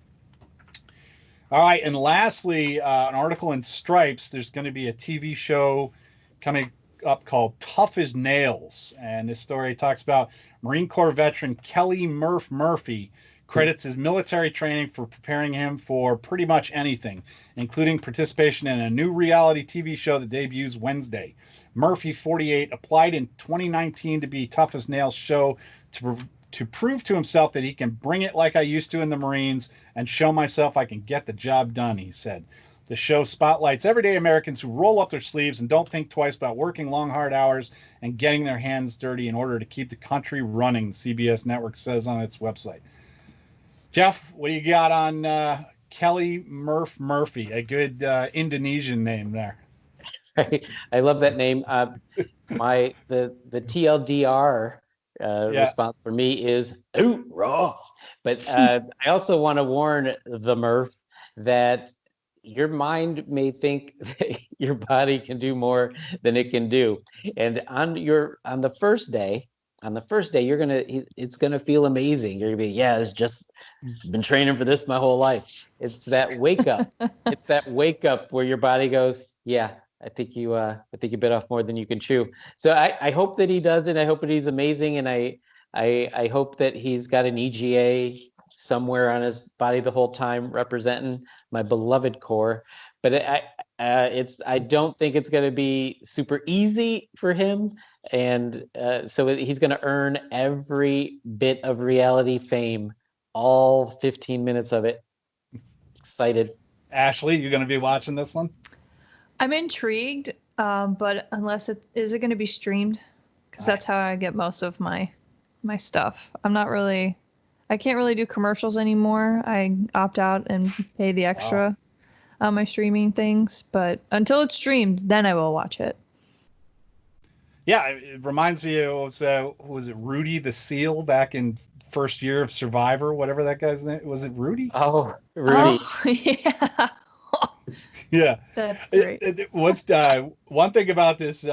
All right. And lastly, an article in Stripes, there's going to be a TV show coming up called Tough as Nails. And this story talks about Marine Corps veteran Kelly Murphy credits his military training for preparing him for pretty much anything, including participation in a new reality TV show that debuts Wednesday. Murphy, 48, applied in 2019 to be Tough as Nails show to prove to himself that he can bring it like I used to in the Marines and show myself I can get the job done, he said. The show spotlights everyday Americans who roll up their sleeves and don't think twice about working long, hard hours and getting their hands dirty in order to keep the country running, CBS Network says on its website. Jeff, what do you got on Kelly Murphy? A good Indonesian name there. I love that name. The TLDR response for me is "Ooh, raw." But I also want to warn the Murph that your mind may think that your body can do more than it can do, and on the first day, it's gonna feel amazing. You're gonna be, it's just been training for this my whole life. It's that wake up. It's that wake up where your body goes, I think you bit off more than you can chew. So I hope that he does it. I hope that he's amazing, and I hope that he's got an EGA somewhere on his body the whole time, representing my beloved Corps. But I don't think it's going to be super easy for him, and so he's going to earn every bit of reality fame, all 15 minutes of it. Excited. Ashley, you're going to be watching this one? I'm intrigued, but unless is it going to be streamed? Because that's how I get most of my stuff. I can't really do commercials anymore. I opt out and pay the extra on my streaming things. But until it's streamed, then I will watch it. Yeah, it reminds me of was it Rudy the Seal back in first year of Survivor, whatever that guy's name was. It Rudy? Oh, Rudy. Oh, yeah. Yeah, That's great. What's one thing about this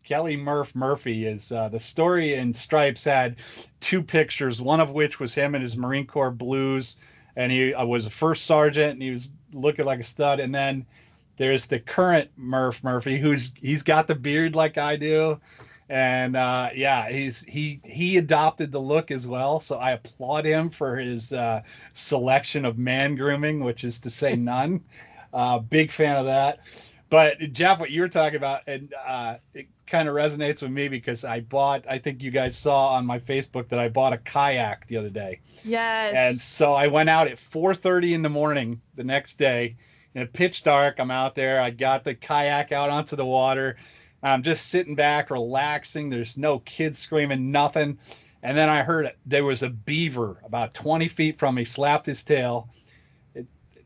Kelly Murphy is the story in Stripes had two pictures, one of which was him in his Marine Corps blues, and he was a first sergeant, and he was looking like a stud. And then there's the current Murphy, he's got the beard like I do, and he adopted the look as well. So I applaud him for his selection of man grooming, which is to say none. Big fan of that. But Jeff, what you were talking about, and it kind of resonates with me because I think you guys saw on my Facebook that I bought a kayak the other day. Yes. And so I went out at 4:30 in the morning the next day, and it pitch dark. I'm out there. I got the kayak out onto the water. I'm just sitting back, relaxing. There's no kids screaming, nothing. And then I heard there was a beaver about 20 feet from me, slapped his tail.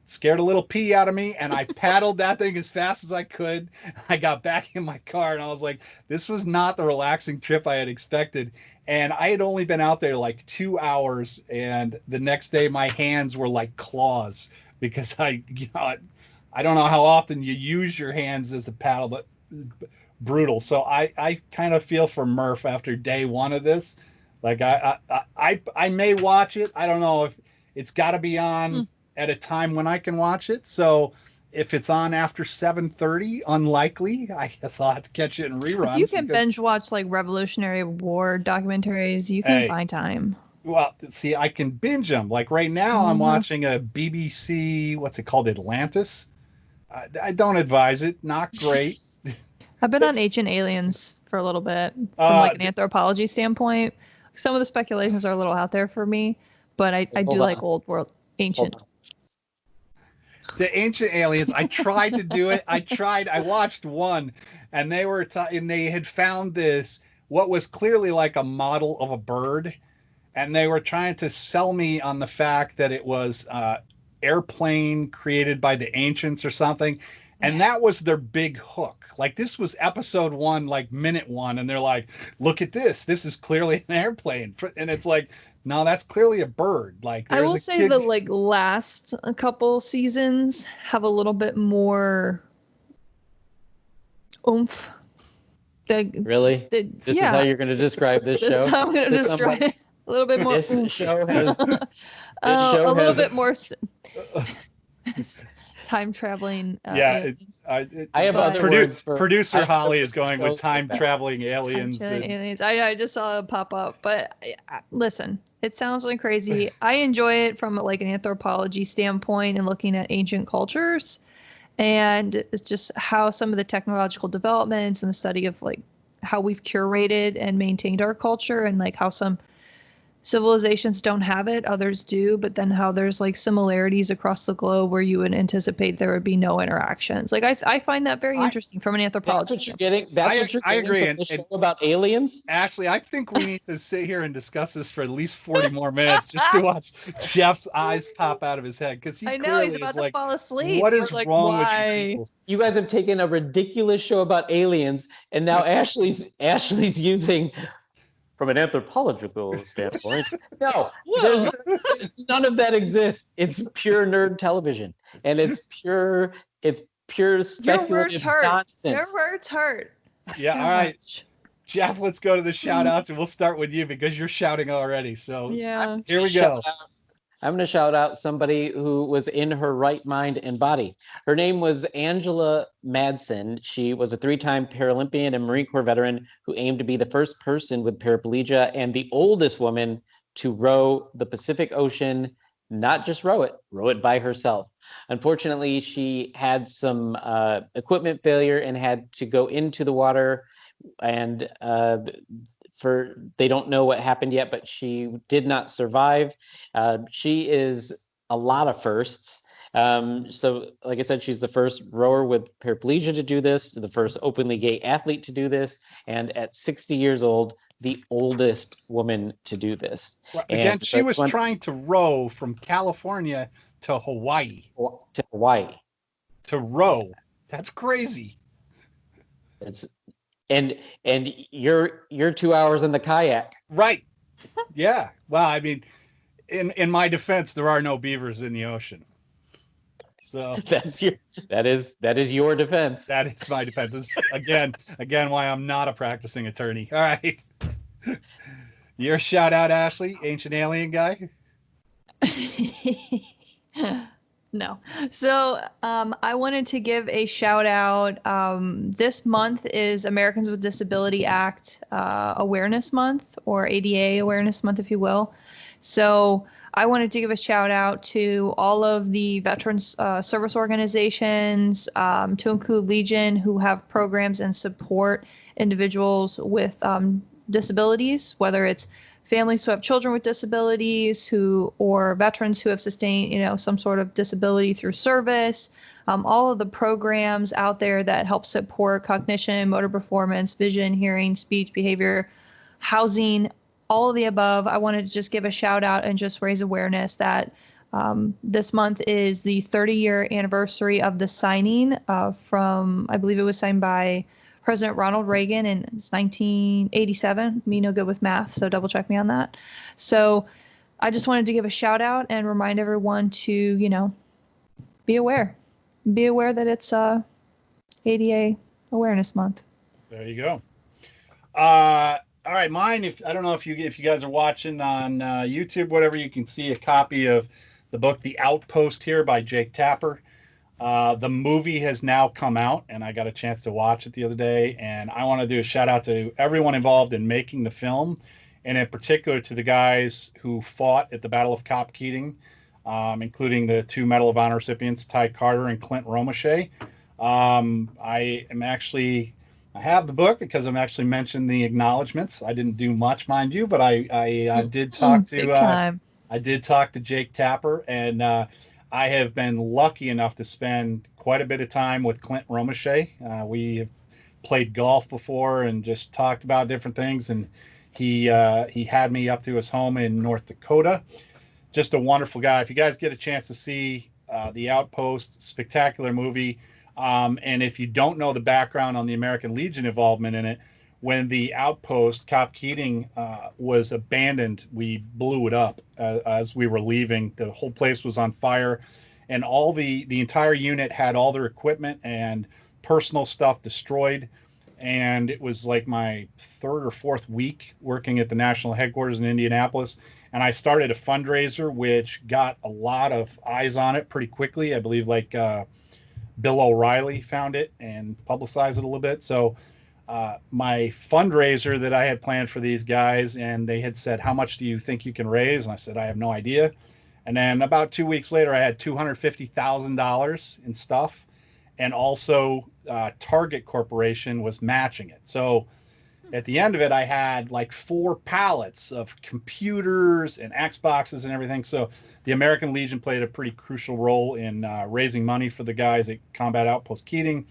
Scared a little pee out of me, and I paddled that thing as fast as I could. I got back in my car, and I was like, this was not the relaxing trip I had expected. And I had only been out there like 2 hours, and the next day my hands were like claws because I don't know how often you use your hands as a paddle, but brutal. So I kind of feel for Murph after day one of this. Like I may watch it. I don't know if it's got to be on at a time when I can watch it. So if it's on after 7:30, unlikely. I guess I'll have to catch it in reruns. If you can binge watch like Revolutionary War documentaries, you can find time. Well, see, I can binge them. Like right now, I'm watching a BBC, what's it called, Atlantis. I don't advise it. Not great. I've been on Ancient Aliens for a little bit from like an anthropology standpoint. Some of the speculations are a little out there for me, but I do like old world ancient. The Ancient Aliens, I tried to do it. I watched one, and they had found this, what was clearly like a model of a bird, and they were trying to sell me on the fact that it was airplane created by the ancients or something. And that was their big hook. Like this was episode 1, like minute 1. And they're like, look at this. This is clearly an airplane. And it's like, no, that's clearly a bird. Like I will say the like last couple seasons have a little bit more oomph. Really? This is how you're going to describe this show? This is how I'm going to describe it. A little bit more. This show has a little bit more time traveling. I have other words for producer Holly is going with time traveling aliens. Aliens. I just saw it pop up, but listen, it sounds like crazy. I enjoy it from like an anthropology standpoint and looking at ancient cultures, and it's just how some of the technological developments and the study of like how we've curated and maintained our culture, and like how some civilizations don't have it, others do, but then how there's like similarities across the globe where you would anticipate there would be no interactions. Like I find that very interesting from an anthropology. That's what you're getting. That's what you're getting. I agree. From the show about aliens. Ashley, I think we need to sit here and discuss this for at least 40 more minutes just to watch Jeff's eyes pop out of his head, because I know he's about to fall asleep. What is wrong with you people? You guys have taken a ridiculous show about aliens, and now Ashley's using. From an anthropological standpoint, no, none of that exists. It's pure nerd television, and it's pure speculative nonsense. Your words hurt. Yeah, all right. Jeff, let's go to the shout outs, and we'll start with you because you're shouting already. So yeah, here we go. I'm going to shout out somebody who was in her right mind and body. Her name was Angela Madsen. She was a 3-time Paralympian and Marine Corps veteran who aimed to be the first person with paraplegia and the oldest woman to row the Pacific Ocean, not just row it by herself. Unfortunately, she had some equipment failure and had to go into the water, and they don't know what happened yet, but she did not survive. She is a lot of firsts. So like I said, she's the first rower with paraplegia to do this, the first openly gay athlete to do this, and at 60 years old, the oldest woman to do this. Again, she was trying to row from California to Hawaii. To Hawaii. To row. That's crazy. And you're 2 hours in the kayak. Right. Yeah. Well, I mean, in my defense, there are no beavers in the ocean. So that is your defense. That is my defense. This is, again, why I'm not a practicing attorney. All right. Your shout out, Ashley, ancient alien guy. No. So I wanted to give a shout out. This month is Americans with Disability Act Awareness Month, or ADA Awareness Month, if you will. So I wanted to give a shout out to all of the veterans service organizations, to include Legion, who have programs and support individuals with disabilities, whether it's families who have children with disabilities, or veterans who have sustained, some sort of disability through service. All of the programs out there that help support cognition, motor performance, vision, hearing, speech, behavior, housing, all of the above. I wanted to just give a shout out and just raise awareness that this month is the 30-year anniversary of the signing from, I believe it was signed by President Ronald Reagan in 1987. Me no good with math, so double check me on that. So I just wanted to give a shout out and remind everyone to, be aware. Be aware that it's ADA Awareness Month. There you go. All right, mine. I don't know if you guys are watching on YouTube, whatever, you can see a copy of the book The Outpost here by Jake Tapper. The movie has now come out, and I got a chance to watch it the other day, and I want to do a shout out to everyone involved in making the film, and in particular to the guys who fought at the Battle of Cop Keating, including the 2 Medal of Honor recipients, Ty Carter and Clint Romeshay. I have the book because I'm actually mentioned the acknowledgments. I didn't do much, mind you, but I did talk to Jake Tapper, and I have been lucky enough to spend quite a bit of time with Clint Romeshay. We have played golf before and just talked about different things, and he had me up to his home in North Dakota. Just a wonderful guy. If you guys get a chance to see The Outpost, spectacular movie. And if you don't know the background on the American Legion involvement in it, when the Outpost, Cop Keating, was abandoned, we blew it up as we were leaving. The whole place was on fire, and all the entire unit had all their equipment and personal stuff destroyed. And it was like my 3rd or 4th week working at the national headquarters in Indianapolis. And I started a fundraiser, which got a lot of eyes on it pretty quickly. I believe Bill O'Reilly found it and publicized it a little bit. So my fundraiser that I had planned for these guys, and they had said, how much do you think you can raise? And I said, I have no idea. And then about 2 weeks later, I had $250,000 in stuff. And also Target Corporation was matching it. So at the end of it, I had like 4 pallets of computers and Xboxes and everything. So the American Legion played a pretty crucial role in raising money for the guys at Combat Outpost Keating.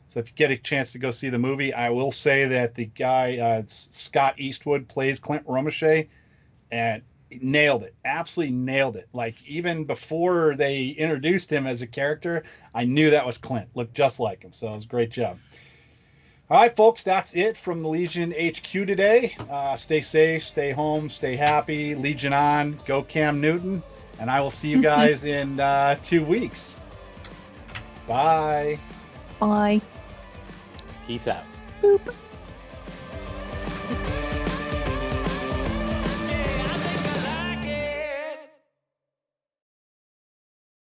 So if you get a chance to go see the movie, I will say that the guy, Scott Eastwood, plays Clint Romeshay, and nailed it. Absolutely nailed it. Like, even before they introduced him as a character, I knew that was Clint. Looked just like him. So it was a great job. All right, folks, that's it from the Legion HQ today. Stay safe, stay home, stay happy. Legion on. Go Cam Newton. And I will see you guys in 2 weeks. Bye. Bye. Peace out. Boop.